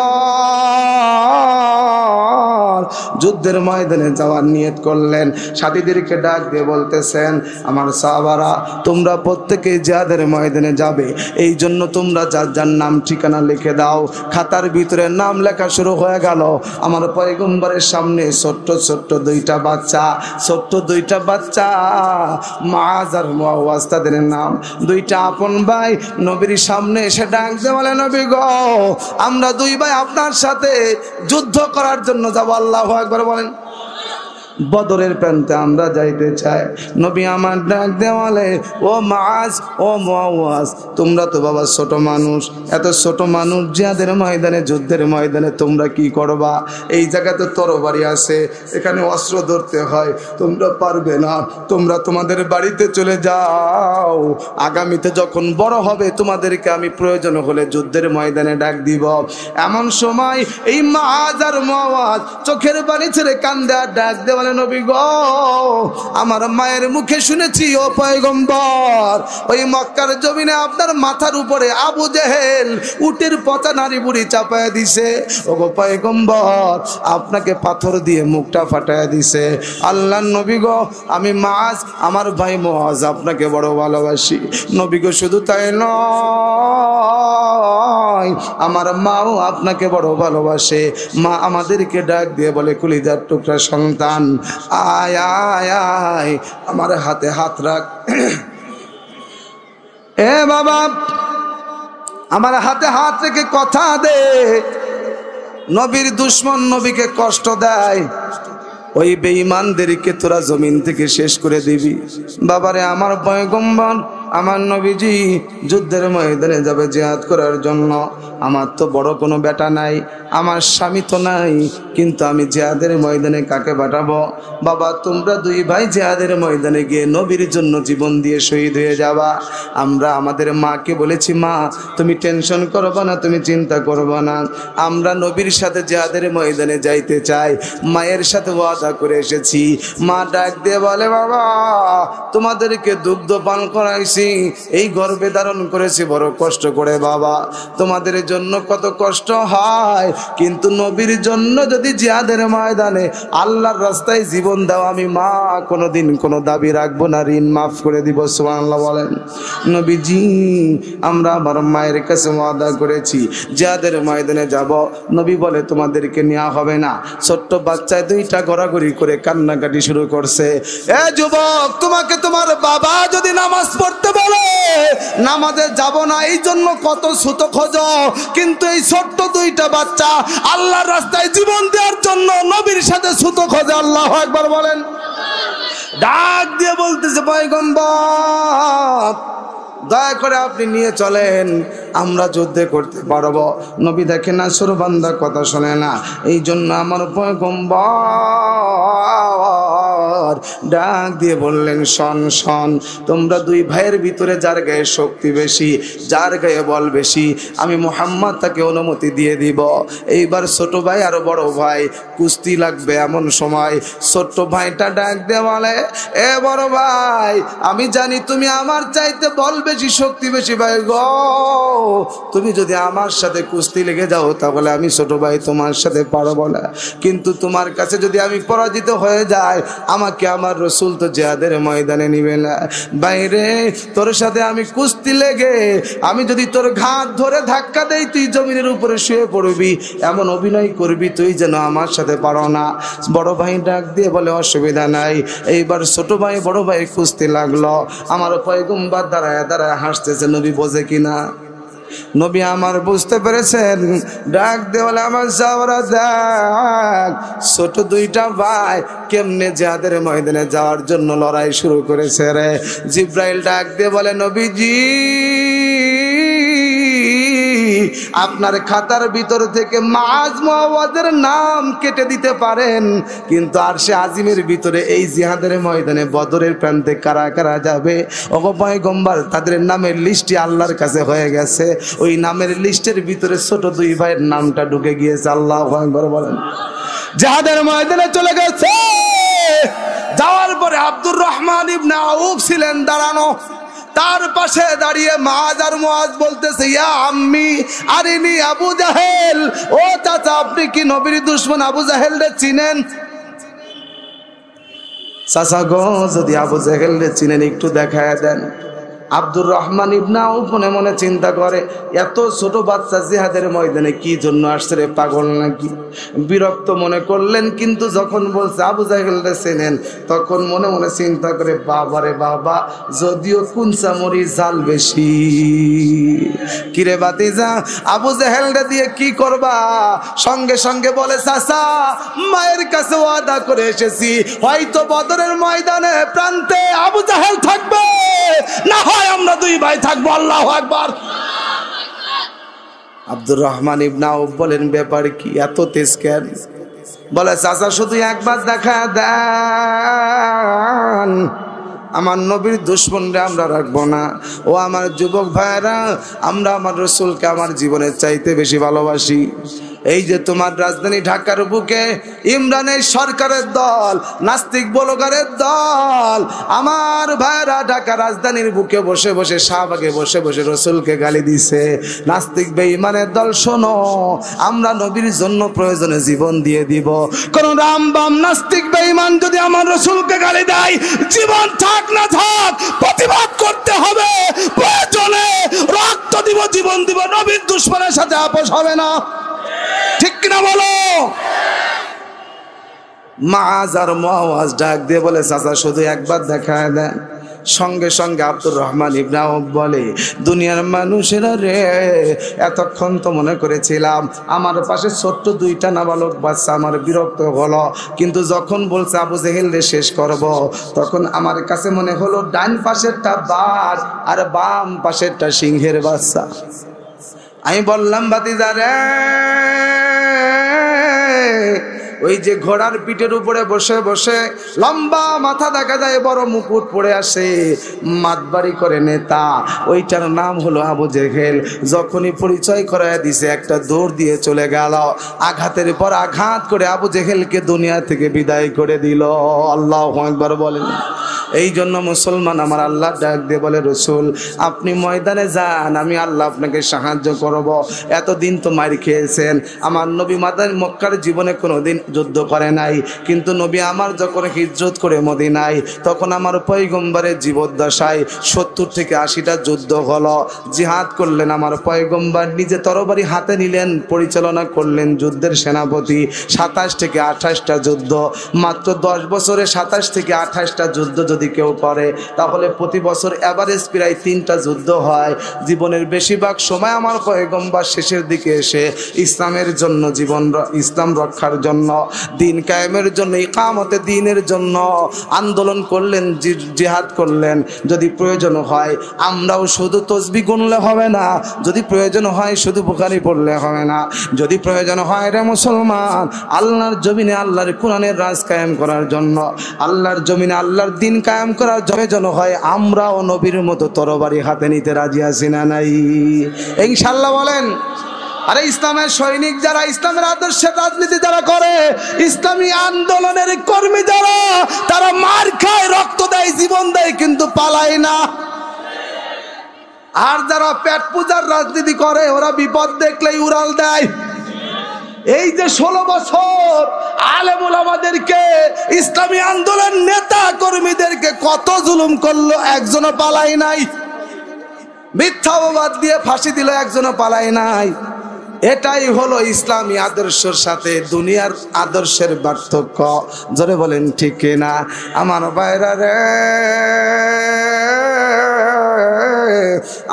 যুদ্ধের ময়দানে যাওয়ার নিয়ত করলেন। সাথীদেরকে ডাক দিয়ে বলতেছেন, আমার সাহাবারা তোমরা প্রত্যেকে জিহাদের ময়দানে যাবে, এই জন্য তোমরা যার যার নাম ঠিকানা লিখে দাও। খাতার ভিতরে নাম লেখা শুরু হয়ে গেল। আমার পয়গম্বরের সামনে ছোট্ট ছোট্ট দুইটা বাচ্চা, ছোট্ট দুইটা বাচ্চা মুআজ আর মুআওয়াজ, তাদের নাম, দুইটা আপন ভাই নবীর সামনে এসে ডাক দিয়ে বলে, নবী গো, আমরা দুই ভাই আপনার সাথে যুদ্ধ করার জন্য যাবো। আল্লাহু আকবার বলেন। বদরের প্রান্তে আমরা যাইতে চাই। নবী আমার ডাক দেওয়ালে, ও মুআজ ও মুআওয়াজ, তোমরা তো বাবা ছোট মানুষ, এত ছোট মানুষ জিহাদের ময়দানে যুদ্ধের ময়দানে তোমরা কি করবা? এই জায়গাতে তরবারি আছে, এখানে অস্ত্র ধরতে হয়, তোমরা পারবে না, তোমরা তোমাদের বাড়িতে চলে যাও। আগামীতে যখন বড় হবে তোমাদেরকে আমি প্রয়োজন হলে যুদ্ধের ময়দানে ডাক দিব। এমন সময় এই মুআজ আর মুআওয়াজ চোখের পানি ছেড়ে কান্দে আর ডাক দেওয়ালে, নবী গো, আমার মায়ের মুখে শুনেছি ও পয়গম্বর, ওই মক্কার জমিনে আপনার মাথার উপরে আবু জেহেল উটের পচা নারী বুড়ি চাপায় দিছে। ও গো পয়গম্বর, আপনাকে পাথর দিয়ে মুখটা ফাটায় দিছে। আল্লাহর নবী গো, আমি মুআজ, আমার ভাই মুআজ আপনাকে বড় ভালোবাসি। নবী গো, শুধু তাই নয়, আমার মাও আপনাকে বড় ভালোবাসে। মা আমাদেরকে ডাক দিয়ে বলে, কলিজার টুকরা সন্তান, আয় আয় আয়, আমার হাতে হাত রাখ। এ বাবা, আমার হাতে হাত রেখে কথা দে। নবীর দুশ্মন নবীকে কষ্ট দেয়, ওই বেঈমানদেরকে তোরা জমিন থেকে শেষ করে দিবি। বাবারে, আমার পয়গম্বর, আমার নবীজি যুদ্ধের ময়দানে যাবে জিহাদ করার জন্য। আমার তো বড় কোনো বেটা নাই, আমার স্বামী তো নাই, কিন্তু আমি জিহাদের ময়দানে কাকে পাঠাবো? বাবা, তোমরা দুই ভাই জিহাদের ময়দানে গিয়ে নবীর জন্য জীবন দিয়ে শহীদ হয়ে যাবা। আমরা আমাদের মাকে বলেছি, মা তুমি টেনশন করবা না, তুমি চিন্তা করবা না, আমরা নবীর সাথে জিহাদের ময়দানে যাইতে চাই। মায়ের সাথে ওয়াদা করে এসেছি। মা ডাক দিয়ে বলে, বাবা তোমাদেরকে দুগ্ধ পান করাইছি, এই গর্ভে ধারণ করেছি বড় কষ্ট করে। বাবা তোমাদের জন্য কত কষ্ট হয়, কিন্তু নবীর জন্য যদি জিহাদের ময়দানে আল্লাহর রাস্তায় জীবন দাও, আমি মা কোনোদিন কোনো দাবি রাখবো না, ঋণ মাফ করে দিব। সুবহানাল্লাহ বলেন। নবীজি, আমরা আমার মায়ের কাছে ওয়াদা করেছি জিহাদের ময়দানে যাব। নবী বলে, তোমাদেরকে নেওয়া হবে না। ছোট্ট বাচ্চায় দুইটা গড়াগড়ি করে কান্নাকাটি শুরু করছে। এ যুবক, তোমাকে তোমার বাবা যদি নামাজ পড়তে বলে নামাজে যাব না, এই জন্য কত ছুতো খোঁজো, কিন্তু এই ছোট্ট দুইটা বাচ্চা আল্লাহর রাস্তায় জীবন দেওয়ার জন্য নবীর সাথে ছুতো খোঁজে। আল্লাহু আকবার বলেন। ডাক দিয়ে বলতেছে, পয়গম্বর দয়া করে আপনি নিয়ে চলেন, আমরা যুদ্ধে করতে পারবো। নবী দেখে না সুরবান্দা কথা শোনে না, এই জন্য আমার পয়গম্বর ডাক দিয়ে বললেন, শোন শোন, তোমরা দুই ভাইয়ের ভিতরে যার গায়ে শক্তি বেশি, যার গায়ে বল বেশি, আমি মুহাম্মদ তাকে অনুমতি দিয়ে দিব। এইবার ছোট ভাই আর বড় ভাই কুস্তি লাগবে। এমন সময় ছোট্ট ভাইটা ডাক দিয়ে বলে, এ বড় ভাই, আমি জানি তুমি আমার চাইতে বল বেশি, শক্তি বেশি ভাই গো, তুমি যদি আমার সাথে কুস্তি লেগে যাও তাহলে আমি ছোট ভাই তোমার সাথে পারবো না, কিন্তু তোমার কাছে যদি আমি পরাজিত হয়ে যাই, আমাকে আমার রসুল তো জিহাদের ময়দানে নিবে না। বাইরে তোর সাথে আমি কুস্তি লেগে আমি যদি তোর ঘাট ধরে ধাক্কা দেই, তুই জমিনের উপরে শুয়ে পড়বি, এমন অভিনয় করবি তুই যেন আমার সাথে পারো না। বড় ভাই ডাক দিয়ে বলে, অসুবিধা নাই। এইবার ছোট ভাই বড় ভাই কুস্তি লাগলো। আমার পয়গম্বর দাঁড়ায় দাঁড়ায় হাসতেছে, নবী বোঝে কিনা? নবী আমার বুঝতে পেরেছেন। ডাক দেওয়ালে, আমার যাওয়ারা দেখ, ছোট দুইটা ভাই কেমনে জিহাদের ময়দানে যাওয়ার জন্য লড়াই শুরু করেছে রে। জিব্রাইল ডাক দিয়ে বলে, নবীজি আপনার খাতার ভিতর থেকে মুআজ মুআওয়াজের নাম কেটে দিতে পারেন, কিন্তু আরশে আজিমের ভিতরে এই জিহাদের ময়দানে বদরের প্রান্তে কারা কারা যাবে, ওগো পয়গম্বর, তাদের নামের লিস্টটি আল্লাহর কাছে হয়ে গেছে। ওই নামের লিস্টের ভিতরে ছোট দুই ভাইয়ের নামটা ঢুকে গিয়েছে। আল্লাহু আকবার বলেন। জিহাদের ময়দানে চলে গেছে। যাওয়ার পরে আব্দুর রহমান ইবনে আউফ ছিলেন দাঁড়ানো, তার পাশে দাঁড়িয়ে মাআজ আর মুআজ বলতেছে, ইয়া আম্মি আরিনি আবু জাহেল, ও চাচা আপনি কি নবীর দুশমন আবু জাহেল রে চিনেন? চাচা গো, যদি আবু জাহেল রে চিনেন একটু দেখায় দেন। আব্দুর রহমান ইবনে আউফ মনে মনে চিন্তা করে, এত ছোট বাচ্চা জিহাদের ময়দানে কি জন্য আসছে রে, পাগল নাকি? বিরক্ত মনে করলেন, কিন্তু যখন বলছে আবু জাহেলরে চেনেন, তখন মনে মনে চিন্তা করে, বাবারে বাবা, যদিও কুনচা মরি জাল বেশি। কিরে বাতিজা, আবু জাহেলরে দিয়ে কি করবা? সঙ্গে সঙ্গে বলে, চাচা মায়ের কাছে ওয়াদা করে এসেছি, হয়তো বদরের ময়দানে প্রান্তে আবু জাহেল থাকবে, না হয় আমরা দুই ভাই থাকবো। আল্লাহু আকবার। আব্দুর রহমান ইবনে আউফ বলেন, ব্যাপার কি, এত তেজ কেন? বলে, চাচা শুধু একবার দেখা দেন, আমার নবীর দুশমনরা আমরা রাখবো না। ও আমার যুবক ভাইরা, আমরা আমার রাসূলকে আমার জীবনের চাইতে বেশি ভালোবাসি। এই যে তোমার রাজধানী ঢাকার বুকে ইমরানের সরকারের দল, নাস্তিক ব্লগারের দল, আমার ভাইরা ঢাকা রাজধানীর বুকে বসে বসে, শাহবাগে বসে বসে রাসূলকে গালি দিছে। নাস্তিক বেঈমানের দল, শোনো, আমরা নবীর জন্য প্রয়োজনে জীবন দিয়ে দিব। কোন রামবাম নাস্তিক বেঈমান যদি আমার রাসূলকে গালি দেয়, জীবন থাক না থাক প্রতিবাদ করতে হবে, প্রয়োজনে রক্ত দিব, জীবন দিব, নবীর দুশমনের সাথে আপোষ হবে না। ঠিক কিনা বলো? মাআজ আর মুআজ ডাক দিয়ে বলে, চাচা শুধু একবার দেখায় দেন। সঙ্গে সঙ্গে আব্দুর রহমান ইবনে আউফ বলে, দুনিয়ার মানুষেরা রে, এতক্ষণ তো মনে করেছিলাম আমার পাশে ছোট্ট দুইটা নাবালক বাচ্চা আমার বিরক্ত হলো, কিন্তু যখন বলছে আবু জেহেল রে শেষ করব, তখন আমার কাছে মনে হলো ডান পাশেরটা বাঘ আর বাম পাশেরটা সিংহের বাচ্চা। আমি বললাম, ভাতিজা রে, ওই যে ঘোড়ার পিঠের উপরে বসে বসে লম্বা মাথা দেখা যায়, বড় মুকুট পড়ে আসে, মাতবাড়ি করে নেতা, ওইটার নাম হলো আবু জেহেল। যখনই পরিচয় করায় দিছে, একটা দৌড় দিয়ে চলে গেল, আঘাতের পর আঘাত করে আবু জেহেলকে দুনিয়া থেকে বিদায় করে দিল। আল্লাহু আকবার বলেন। এই জন্য মুসলমান আমার আল্লাহ ডাক দিয়ে বলে, রসুল আপনি ময়দানে যান, আমি আল্লাহ আপনাকে সাহায্য করব। এতদিন তো মার খেয়েছেন, আমার নবী মাদার মক্কার জীবনে কোনোদিন যুদ্ধ করে নাই, কিন্তু নবী আমার যখন হিজরত করে মদিনায়, তখন আমার পয়গম্বরের জীবদ্দশায় 70 থেকে 80টা যুদ্ধ হলো, জিহাদ করলেন আমার পয়গম্বর, নিজে তরবারি হাতে নিলেন, পরিচালনা করলেন যুদ্ধের সেনাপতি। 27 থেকে 28টা যুদ্ধ, মাত্র 10 বছরে 27 থেকে 28টা যুদ্ধ যদি কেউ করে, তাহলে প্রতি বছর এভারেজ প্রায় 3টা যুদ্ধ হয়। জীবনের বেশিরভাগ সময় আমার পয়গম্বর শেষের দিকে এসে ইসলামের জন্য, ইসলাম রক্ষার জন্য, দিন কায়েমের জন্য, ইকামতে দিনের জন্য আন্দোলন করলেন, জিহাদ করলেন। যদি প্রয়োজন হয় আমরাও শুধু তসবিহ গুনলে হবে না, যদি প্রয়োজন হয় শুধু বুখারী পড়লে হবে না, যদি প্রয়োজন হয় রে মুসলমান, আল্লাহর জমিনে আল্লাহর কোরআনের রাজ কায়েম করার জন্য, আল্লাহর জমিনে আল্লাহর দিন কায়েম করার প্রয়োজন হয়, আমরাও নবীর মতো তরবারি হাতে নিতে রাজি আছি না নাই? ইনশাআল্লাহ বলেন। আরে ইসলামের সৈনিক যারা, ইসলামের আদর্শের রাজনীতি যারা করে, ইসলামী আন্দোলনের কর্মী যারা, তারা মার খায়, রক্ত দেয়, জীবন দেয়, কিন্তু পালায় না। আর যারা পেট পূজার রাজনীতি করে, ওরা বিপদ দেখলেই উড়াল দেয়। এই যে 16 বছর আলেম ওলামাদেরকে, ইসলামী আন্দোলন নেতা কর্মীদেরকে কত জুলুম করলো, একজনও পালাই নাই। মিথ্যা অপবাদ দিয়ে ফাঁসি দিল, একজনও পালাই নাই। এটাই হলো ইসলামী আদর্শের সাথে দুনিয়ার আদর্শের পার্থক্য। জোরে বলেন ঠিক কিনা? আমার ভাইরা রে,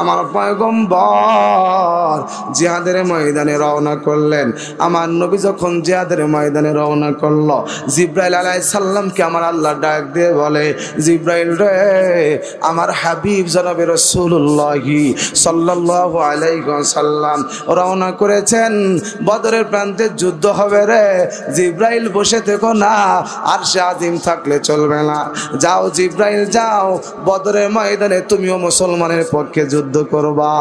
আমার পয়গম্বর জিহাদের ময়দানে রওনা করলেন। আমার নবী যখন জিহাদের ময়দানে রওনা করলো, জিব্রাইল আলাইহিস সালামকে আমার আল্লাহ ডাক দিয়ে বলে, জিব্রাইল রে, আমার হাবিব জনাবে রাসূলুল্লাহ সাল্লাল্লাহু আলাইহি ওয়াসাল্লাম রওনা করেছেন, বদরের প্রান্তে যুদ্ধ হবে রে। জিব্রাইল বসে থেকো না, আরশে আজিম থাকলে চলবে না। যাও জিব্রাইল যাও, বদরের ময়দানে তুমিও মুসলমানের পক্ষে যুদ্ধ করবা।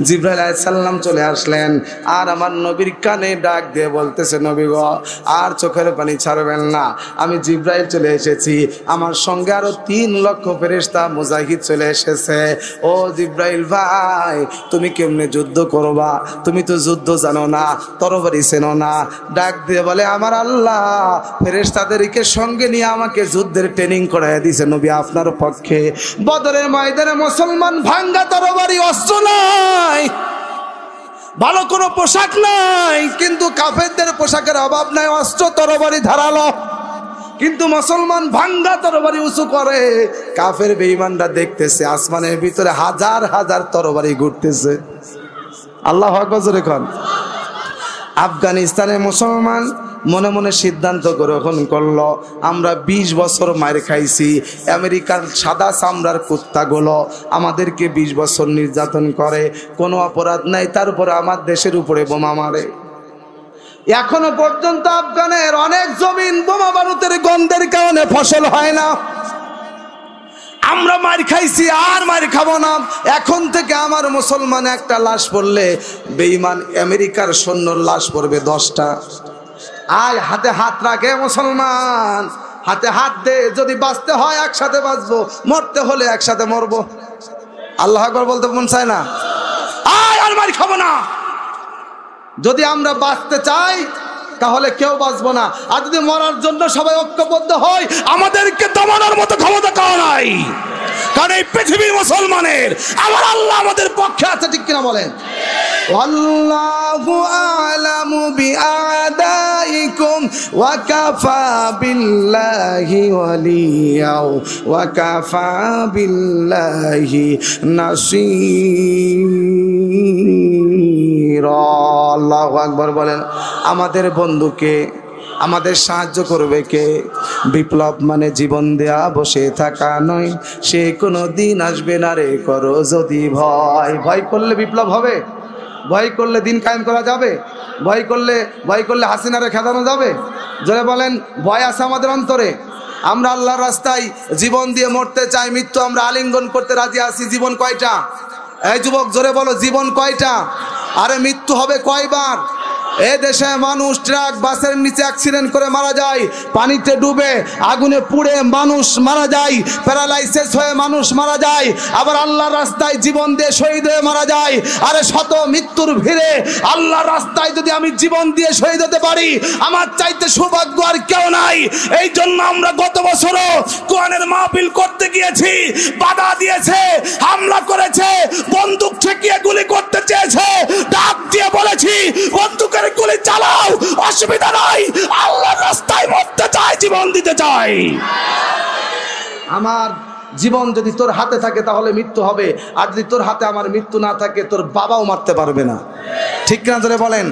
জিবরাইল আলাইহিস সালাম চলে আসলেন আর আমার নবীর কানে ডাক দিয়ে বলতেছে, নবী গো আর চোখের পানি ছাড়বেন না, আমি জিবরাইল চলে এসেছি, আমার সঙ্গে আরো 3 লক্ষ ফেরেশতা মুজাহিদ চলে এসেছে। ও জিবরাইল ভাই, তুমি কেমনে যুদ্ধ করবা? তুমি তো যুদ্ধ জানো না, তরবারি চেনো না। ডাক দিয়ে বলে, আমার আল্লাহ ফেরেশতাদেরকে সঙ্গে নিয়ে আমাকে যুদ্ধের ট্রেনিং করায় দিয়েছে নবী আপনার পক্ষে। বদরের ময়দানে মুসলমান ভাঙ্গা তরবারি, অস্ত্র নাই, ভালো কোনো পোশাক নাই, কিন্তু কাফেরদের পোশাকের অভাব নাই, অস্ত্র তরবারি ধারালো, কিন্তু মুসলমান ভাঙ্গা তরবারি উঁচু করে। কাফের বেঈমানরা দেখতেছে আসমানের ভিতরে হাজার হাজার তরবারি ঘুরতেছে। আল্লাহু আকবার জোরে কোন। আফগানিস্তানের মুসলমান মনে মনে সিদ্ধান্ত গ্রহণ করলো, আমরা 20 বছর মার খাইছি, আমেরিকার সাদা চামড়ার কুত্তাগুলো আমাদেরকে 20 বছর নির্যাতন করে, কোনো অপরাধ নাই, তারপরে আমার দেশের উপরে বোমা মারে। এখনো পর্যন্ত আফগানের অনেক জমিন বোমা বারুদের গন্ধের কারণে ফসল হয় না। আমরা মার খাইছি, আর মার খাবো না। এখন থেকে আমার মুসলমান একটা লাশ পড়লে বেঈমান আমেরিকার সৈন্যর লাশ পড়বে 10টা। আয় হাতে হাত রাখে মুসলমান, হাতে হাত দে, যদি বাঁচতে হয় একসাথে বাঁচবো, মরতে হলে একসাথে মরবো। আল্লাহু আকবার বলতে মন চায় না? আয় আর মার খাবো না। যদি আমরা বাঁচতে চাই তাহলে কেউ বাঁচবো না, আর যদি মরার জন্য সবাই ঐক্যবদ্ধ হয়, আমাদেরকে দমানোর মতো ক্ষমতা কারো নাই, কারণ এই পৃথিবীর মুসলমানের আমার আল্লাহ আমাদের পক্ষে আছে, ঠিক কিনা বলেন? আল্লাহু আ'লামু বিআদাইকুম ওয়া কাফা বিল্লাহি ওয়ালিয়া ওয়া কাফা বিল্লাহি নাসীরা। আল্লাহু আকবার বলেন। আমাদের বন্ধুকে, আমাদের সাহায্য করবে কে? বিপ্লব মানে জীবন দেয়া বসে থাকা নয়, সে কোনো দিন আসবে না রে করো যদি ভয়। ভয় করলে বিপ্লব হবে? ভয় করলে দিন কায়েম করা যাবে? ভয় করলে হাসিনারে খেদানো যাবে? জোরে বলেন, ভয় আছে আমাদের অন্তরে। আমরা আল্লাহর রাস্তায় জীবন দিয়ে মরতে চাই, মৃত্যু আমরা আলিঙ্গন করতে রাজি আছি। জীবন কয়টা? এই যুবক জোরে বলো, জীবন কয়টা? আরে মৃত্যু হবে কয়বার? এ দেশে মানুষ ট্রাক বাসের নিচে অ্যাক্সিডেন্ট করে মারা যায়, পানিতে ডুবে আগুনে পুড়ে মানুষ মারা যায়, প্যারালাইসিস হয়ে মানুষ মারা যায়, আবার আল্লাহর রাস্তায় জীবন দিয়ে শহীদ হয়ে মারা যায়। আরে শত মৃত্যুর ভিড়ে আল্লাহর রাস্তায় যদি আমি জীবন দিয়ে শহীদ হতে পারি, আমার চাইতে সৌভাগ্য আর কেউ নাই। এই জন্য আমরা গত বছরও কোরআনের মাহফিল করতে গিয়েছি, বাধা দিয়েছে, হামলা করেছে, বন্দুক ঠেকিয়ে গুলি করতে চেয়েছে, ডাক দিয়ে বলেছি বন্দুকের গুলি চালাও, অসুবিধা নাই, আল্লাহর রাস্তায় মরতে চাই, জীবন দিতে চাই। আমার জীবন যদি তোর হাতে থাকে তাহলে মৃত্যু হবে, আর যদি তোর হাতে আমার মৃত্যু না থাকে তোর বাবাও মারতে পারবে না, ঠিক না জোরে বলেন?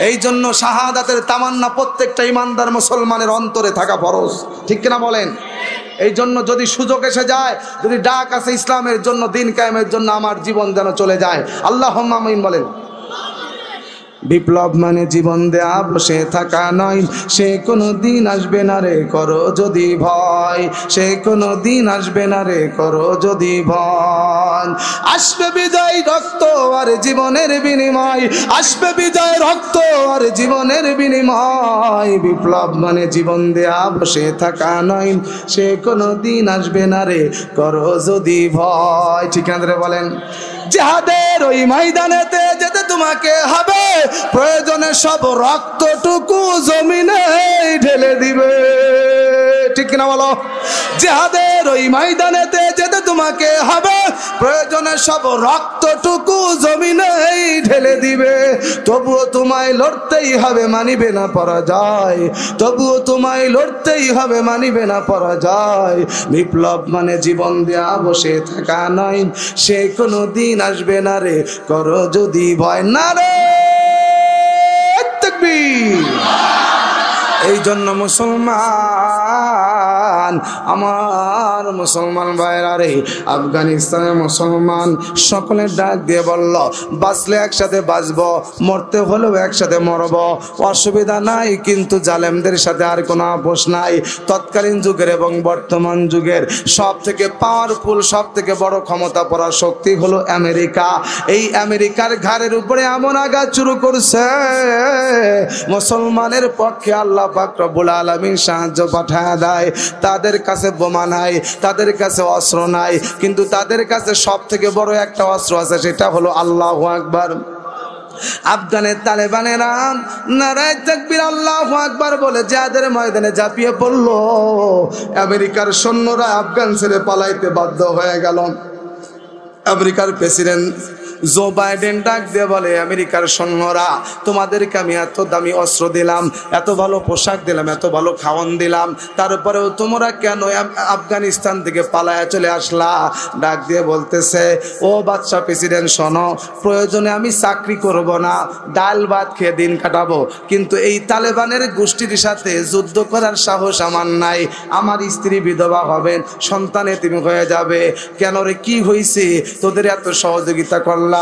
এই জন্য শাহাদাতের তামান্না প্রত্যেকটা ইমানদার মুসলমানের অন্তরে থাকা ফরজ, ঠিক কিনা বলেন? এই জন্য যদি সুযোগ এসে যায়, যদি ডাক আসে ইসলামের জন্য, দিন কায়েমের জন্য, আমার জীবন যেন চলে যায়। আল্লাহুম্মা আমিন বলেন। বিপ্লব মানে জীবন দেয়া বসে থাকা নয়, সে কোনো দিন আসবে না রে করো যদি ভয়, সে কোনো দিন আসবে না রে করো যদি ভয়। আসবে বিজয় রক্ত আর জীবনের বিনিময়, আসবে বিজয় রক্ত আর জীবনের বিনিময়। বিপ্লব মানে জীবন দেয়া বসে থাকা নয়, সে কোনো দিন আসবে না রে করো যদি ভয়, ঠিক আছে বলেন? জিহাদের ওই ময়দানেতে যেতে তোমাকে হবে, প্রয়োজনে সব রক্তটুকু জমিনে ঢেলে দিবে, ঠিক কিনা বলো? জিহাদের ওই ময়দানেতে যেতে তোমাকে হবে, প্রয়োজনে সব রক্তটুকু জমিনে ঢেলে দিবে। তবুও তোমায় লড়তেই হবে, মানিবে না পরাজয়, তবুও তোমায় লড়তেই হবে, মানিবে না পরাজয়। বিপ্লব মানে জীবন দেয়া বসে থাকা নয়, সে কোনো দিন আসবে না রে করো যদি ভয়। না রে তাকবীর। এই জন্য মুসলমান আমার মুসলমান ভাইরা রে, আফগানিস্তানের মুসলমান সকলে ডাক দিয়ে বলল, বাঁচলে একসাথে বাঁচবো, মরতে হলেও একসাথে মরব, অসুবিধা নাই, কিন্তু জালেমদের সাথে আর কোনো আপোষ নাই। তৎকালীন যুগের এবং বর্তমান যুগের সব থেকে পাওয়ারফুল, সব থেকে বড় ক্ষমতা পরা শক্তি হলো আমেরিকা। এই আমেরিকার ঘাড়ের উপরে এমন আঘাত শুরু করছে, মুসলমানের পক্ষে আল্লাহ পাক রব্বুল আলামিন সাহায্য পাঠায় দেয়। তাদের কাছে বোমা নাই, তাদের কাছে অস্ত্র নাই, কিন্তু তাদের কাছে সব থেকে বড় একটা অস্ত্র আছে, সেটা হলো আল্লাহু আকবার। আফগানের তালেবানেরা নারায়ে তাকবীর আল্লাহু আকবার বলে জিহাদের ময়দানে ঝাঁপিয়ে পড়ল। আমেরিকার সৈন্যরা আফগান ছেড়ে পালাইতে বাধ্য হয়ে গেল। আমেরিকার প্রেসিডেন্ট জো বাইডেন ডাক দিয়ে বলে, আমেরিকার সৈন্যরা, তোমাদেরকে আমি এত দামি অস্ত্র দিলাম, এত ভালো পোশাক দিলাম, এত ভালো খাওয়ান দিলাম, তারপরেও তোমরা কেন আফগানিস্তান থেকে পালায়া চলে আসলা? ডাক দিয়ে বলতেছে, ও বাদশা প্রেসিডেন্ট, শোনো, প্রয়োজনে আমি চাকরি করব না, ডাল ভাত খেয়ে দিন কাটাবো, কিন্তু এই তালেবানের গোষ্ঠীর সাথে যুদ্ধ করার সাহস আমার নাই। আমার স্ত্রী বিধবা হবেন, সন্তান এতিম হয়ে যাবে। কেন রে, কি হয়েছে? তোদের এত সহযোগিতা করলাম,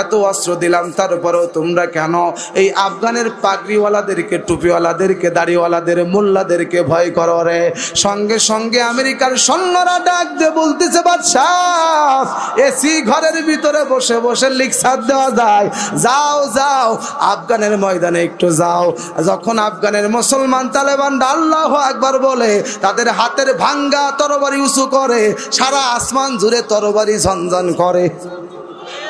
এত অস্ত্র দিলাম, তারপরেও তোমরা কেন এই আফগানের পাগড়িওয়ালাদেরকে, টুপিওয়ালাদেরকে, দাড়িওয়ালাদের, মোল্লাদেরকে ভয় করো রে? সঙ্গে সঙ্গে আমেরিকার সৈন্যরা ডাক দিয়ে বলতেছে, বাদশাহ, এসি ঘরের ভিতরে বসে বসে লিকসার দেওয়া যায়, যাও যাও আফগানের ময়দানে একটু যাও। যখন আফগানের মুসলমান তালেবানরা আল্লাহু আকবার বলে তাদের হাতের ভাঙ্গা তরবারি উঁচু করে, সারা আসমান জুড়ে তরবারি ঝনঝন করে।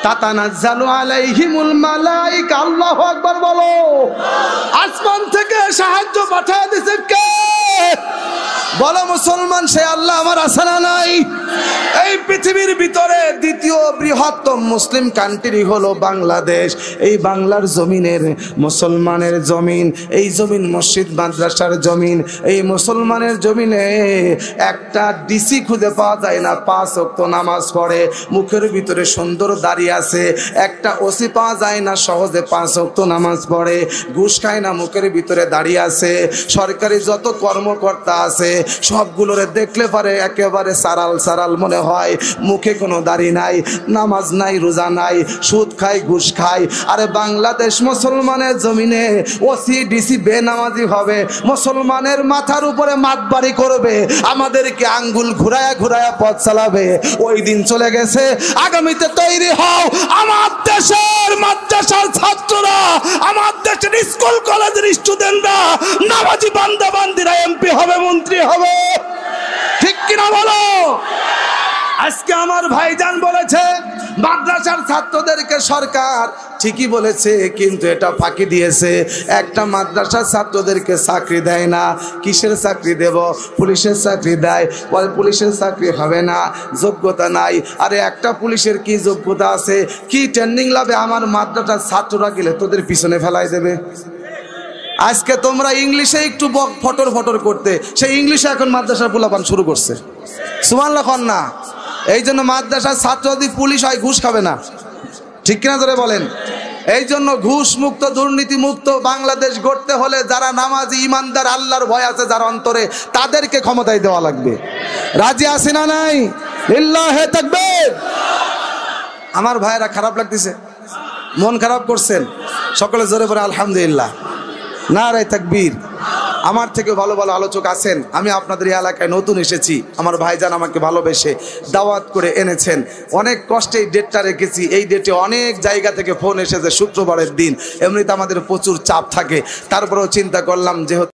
তাতানাজ্জালু আলাইহিমুল মালাইকা, আল্লাহু আকবার বলো। আসমান থেকে সাহায্য পাঠিয়ে দিয়েছে কে? বলো মুসলমান, সে আল্লাহ আমার আছে না নাই? এই পৃথিবীর ভিতরে দ্বিতীয় বৃহত্তম মুসলিম কান্ট্রি হলো বাংলাদেশ। এই বাংলার জমিনের মুসলমানের জমিন, এই জমিন মসজিদ মাদ্রাসার জমিন। এই মুসলমানের জমিনে একটা ডিসি খুঁজে পাওয়া যায় না, 5 ওয়াক্ত নামাজ পড়ে, মুখের ভিতরে সুন্দর দাড়ি আছে। একটা ওসি পাওয়া যায় না সহজে 5 ওয়াক্ত নামাজ পড়ে, ঘুষ খায় না, মুখের ভিতরে দাড়ি আছে। সরকারি যত কর্মকর্তা আছে সবগুলোরে দেখলে পারে একেবারে সারাল সারাল মনে হয়, মুখে কোনো দাড়ি নাই, নামাজ নাই, রোজা নাই, সুদ খায়, ঘুষ খায়। আরে বাংলাদেশ মুসলমানের জমিনে ওসি ডিসি বেনামাজি হবে, মুসলমানের মাথার উপরে মাতবাড়ি করবে, আমাদেরকে আঙ্গুল ঘুরায়া ঘুরায়া পথ চালাবে। ওই দিন চলে গেছে, আগামীতে তৈরি হও। আমার দেশের মাদ্রাসার ছাত্ররা, আমার দেশের স্কুল কলেজের স্টুডেন্টরা, নামাজি বান্দা বান্দিরা এমপি হবে, মন্ত্রী হবে, ঠিক কিনা বলো? আজকে আমার ভাইজান বলেছে মাদ্রাসার ছাত্রদেরকে সরকার ঠিকই বলেছে, কিন্তু এটা ফাঁকি দিয়েছে। একটা মাদ্রাসার ছাত্রদেরকে চাকরি দেয় না। কিসের চাকরি দেব? পুলিশের চাকরি দেয়, বলে পুলিশের চাকরি হবে না, যোগ্যতা নাই। আরে একটা পুলিশের কি যোগ্যতা আছে, কি ট্রেনিং লাভে? আমার মাদ্রাসার ছাত্ররা গেলে তোদের পিছনে ফেলাই দেবে। আজকে তোমরা ইংলিশে একটু ফটর ফটর করতে, সেই ইংলিশে এখন মাদ্রাসার পোলাপান শুরু করছে। সুবহানাল্লাহ কন না? এই জন্য মাদ্রাসার ছাত্র যদি পুলিশ হয় ঘুষ খাবে না, ঠিক কিনা ধরে বলেন? এই জন্য ঘুষ মুক্ত, দুর্নীতি মুক্ত বাংলাদেশ গড়তে হলে যারা নামাজি, ইমানদার, আল্লাহর ভয় আছে যার অন্তরে, তাদেরকে ক্ষমতায় দেওয়া লাগবে। রাজি আছি না নাই? লিল্লাহে তাকবীর। আমার ভাইয়েরা খারাপ লাগতেছে, মন খারাপ করছেন, সকলে জোরে বলে আলহামদুলিল্লাহ। নারায়ে তাকবীর। আমার থেকে ভালো ভালো আলোচক আছেন। আমি আপনাদের এই এলাকায় নতুন এসেছি, আমার ভাইজান আমাকে ভালোবেসে দাওয়াত করে এনেছেন। অনেক কষ্টে এই ডেটটা রেখেছি। এই ডেটে অনেক জায়গা থেকে ফোন এসেছে, শুক্রবারের দিন, এমনিতে আমাদের প্রচুর চাপ থাকে, তারপরেও চিন্তা করলাম যেহেতু